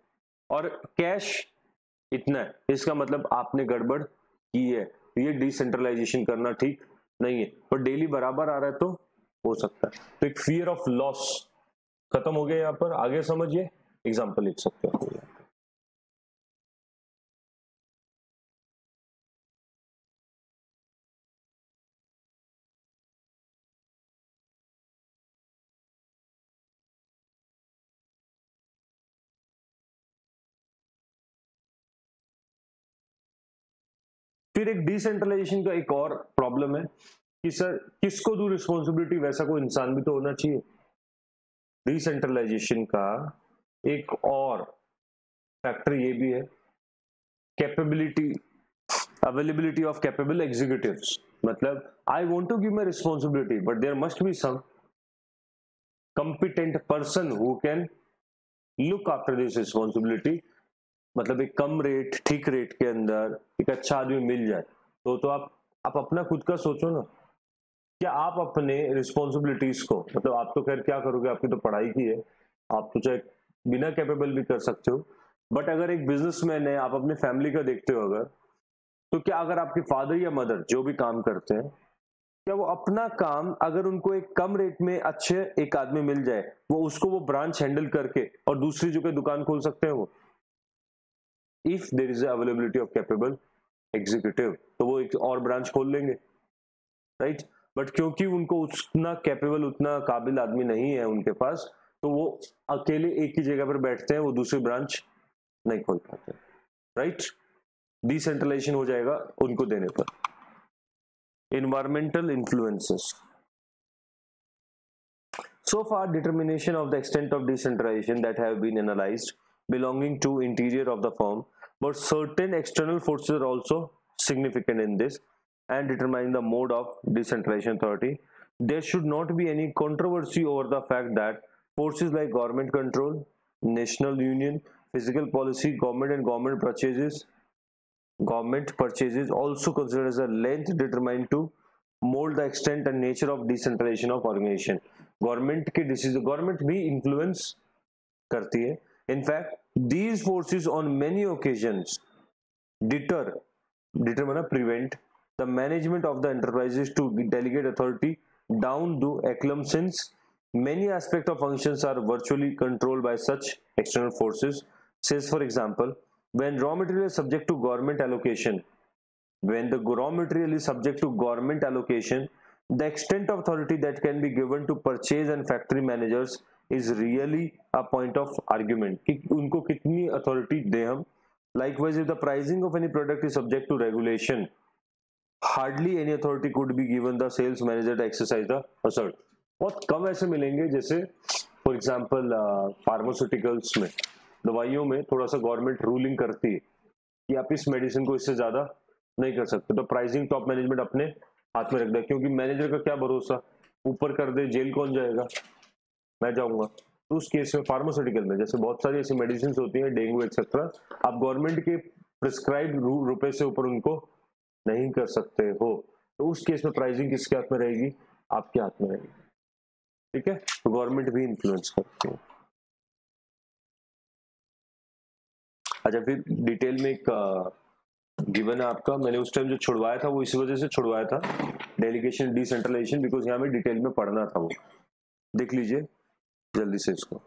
Speaker 1: और कैश इतना है, इसका मतलब आपने गड़बड़ की है, ये डिसेंट्रलाइजेशन करना ठीक नहीं है, पर डेली बराबर आ रहा है तो हो सकता है। तो एक फियर ऑफ लॉस खत्म हो गया, यहां पर आगे समझिए, एग्जांपल लिख सकते हो। फिर एक डिसेंट्रलाइजेशन का एक और प्रॉब्लम है कि सर किसको दूं रिस्पॉन्सिबिलिटी, वैसा कोई इंसान भी तो होना चाहिए। डिसेंट्रलाइजेशन का एक और फैक्टर ये भी है, capability, availability of capable executives. मतलब I want to give my responsibility but there must be some competent person who can look after this responsibility। मतलब एक कम रेट, ठीक रेट के अंदर एक अच्छा आदमी मिल जाए, तो आप अपना खुद का सोचो ना, क्या आप अपने रिस्पॉन्सिबिलिटीज को, मतलब आप तो खैर क्या करोगे, आपकी तो पढ़ाई की है, आप तो चाहे बिना कैपेबल भी कर सकते हो, बट अगर एक बिजनेसमैन है, आप अपने फैमिली का देखते हो अगर, तो क्या अगर आपके फादर या मदर जो भी काम करते हैं, क्या वो अपना काम अगर उनको एक कम रेट में अच्छे एक आदमी मिल जाए, वो उसको वो ब्रांच हैंडल करके और दूसरी जगह दुकान खोल सकते हैं वो, if there is availability of capable executive, तो वो एक और ब्रांच खोल लेंगे, राइट। बट क्योंकि उनको उतना कैपेबल, उतना काबिल आदमी नहीं है उनके पास, तो वो अकेले एक ही जगह पर बैठते हैं, वो दूसरी ब्रांच नहीं खोल पाते, राइट। डिसेंट्रलाइजेशन हो जाएगा उनको देने पर। Environmental influences. So far, determination of the extent of decentralization that have been analyzed belonging to interior of the firm, but certain external forces are also significant in this and determining the mode of decentralization authority. There should not be any controversy over the fact that forces like government control, national union, physical policy, government purchases also considered as a length determined to mold the extent and nature of decentralization of organization। Government के डिसीजन, गवर्नमेंट भी इन्फ्लुएंस करती है। In fact these forces on many occasions deter, मतलब prevent the management of the enterprises to delegate authority down to echelon, since many aspects of functions are virtually controlled by such external forces। Says for example, when raw material is subject to government allocation, when the raw material is subject to government allocation, the extent of authority that can be given to purchase and factory managers is really a point of argument कि उनको कितनी authority दें हम। Likewise, if the pricing of any product is subject to regulation, hardly any authority could be given the sales manager to exercise the assert। बहुत कम ऐसे मिलेंगे, जैसे फॉर एग्जांपल फार्मास्यूटिकल्स में, दवाइयों में थोड़ा सा गवर्नमेंट रूलिंग करती है कि आप इस मेडिसिन को इससे ज्यादा नहीं कर सकते, तो प्राइसिंग टॉप मैनेजमेंट अपने हाथ में रख दे, क्योंकि मैनेजर का क्या भरोसा, ऊपर कर दे जेल कौन जाएगा, मैं जाऊंगा। तो उस केस में फार्मास्यूटिकल में जैसे बहुत सारी ऐसी मेडिसिन होती है, डेंगू एक्सेट्रा, आप गवर्नमेंट के प्रिस्क्राइब रुपए से ऊपर उनको नहीं कर सकते हो, तो उस केस में प्राइसिंग किसके हाथ में रहेगी, आपके हाथ में रहेगी, ठीक है। तो गवर्नमेंट भी इन्फ्लुएंस करती है। अच्छा, फिर डिटेल में एक गिवन है आपका, मैंने उस टाइम जो छुड़वाया था वो इस वजह से छुड़वाया था, डेलीगेशन डिसेंट्रलाइजेशन, बिकॉज यहाँ में डिटेल में पढ़ना था वो, देख लीजिए जल्दी से इसको।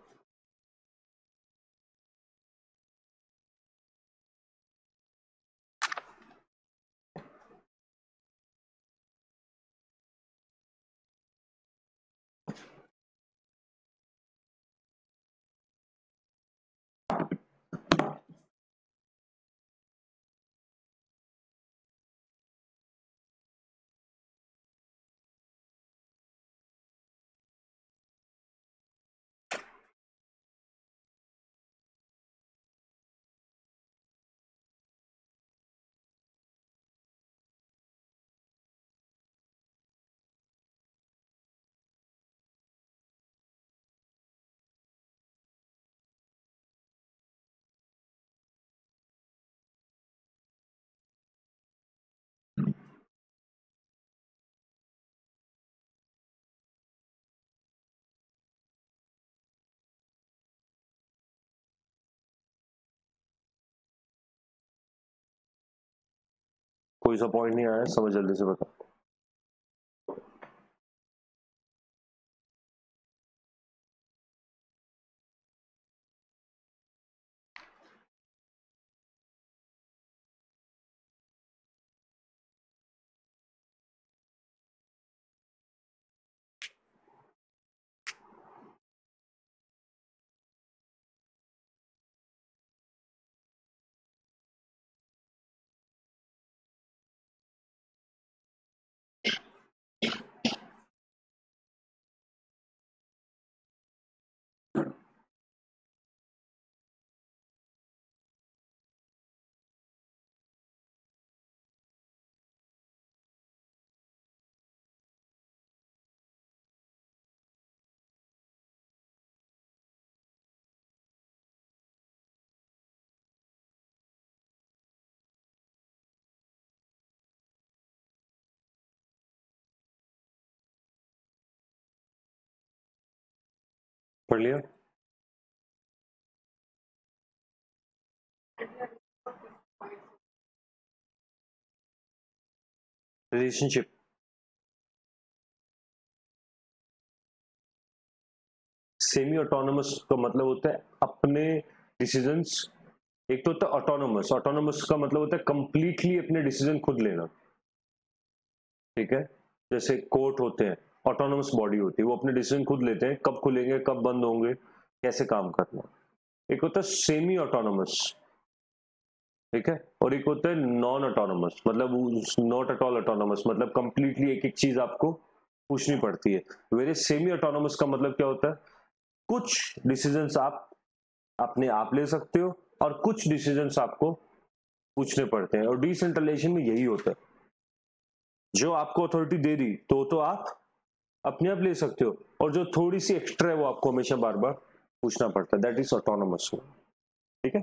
Speaker 1: कोई सा पॉइंट नहीं आया, समझ जल्दी से बता। पढ़ लिया? रिलेशनशिप, सेमी ऑटोनोमस का मतलब होता है अपने डिसीजंस। एक तो होता है ऑटोनोमस, ऑटोनोमस का मतलब होता है कंप्लीटली अपने डिसीजन खुद लेना, ठीक है। जैसे कोर्ट होते हैं, ऑटोनोमस बॉडी होती है, वो अपने डिसीजन खुद लेते हैं, कब खुलेंगे कब बंद होंगे, कैसे काम करना। एक होता है सेमी ऑटोनोमस, ठीक है, और एक होता है नॉन ऑटोनोमस, मतलब नॉट एट ऑल ऑटोनोमस, मतलब कंप्लीटली एक एक चीज आपको पूछनी पड़ती है। वेरी सेमी ऑटोनोमस का मतलब क्या होता है, कुछ डिसीजंस आप अपने आप ले सकते हो और कुछ डिसीजंस आपको पूछने पड़ते हैं, और डिसेंट्रलाइजेशन में यही होता है, जो आपको अथॉरिटी दे दी तो आप अपने आप ले सकते हो, और जो थोड़ी सी एक्स्ट्रा है वो आपको हमेशा बार बार पूछना पड़ता है, दैट इज ऑटोनोमस, ठीक है।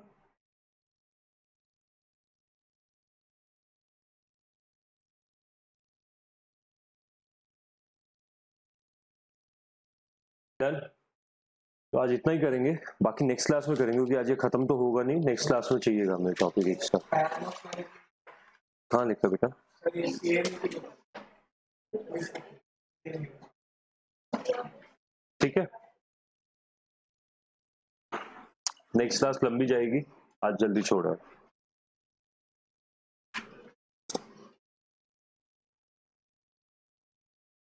Speaker 1: डन। तो आज इतना ही करेंगे, बाकी नेक्स्ट क्लास में करेंगे, क्योंकि आज ये खत्म तो होगा नहीं, नेक्स्ट क्लास में चाहिएगा हमें टॉपिक एक्स्ट्रा। हाँ लिखा बेटा, ठीक है। नेक्स्ट क्लास लंबी जाएगी, आज जल्दी छोड़ा है।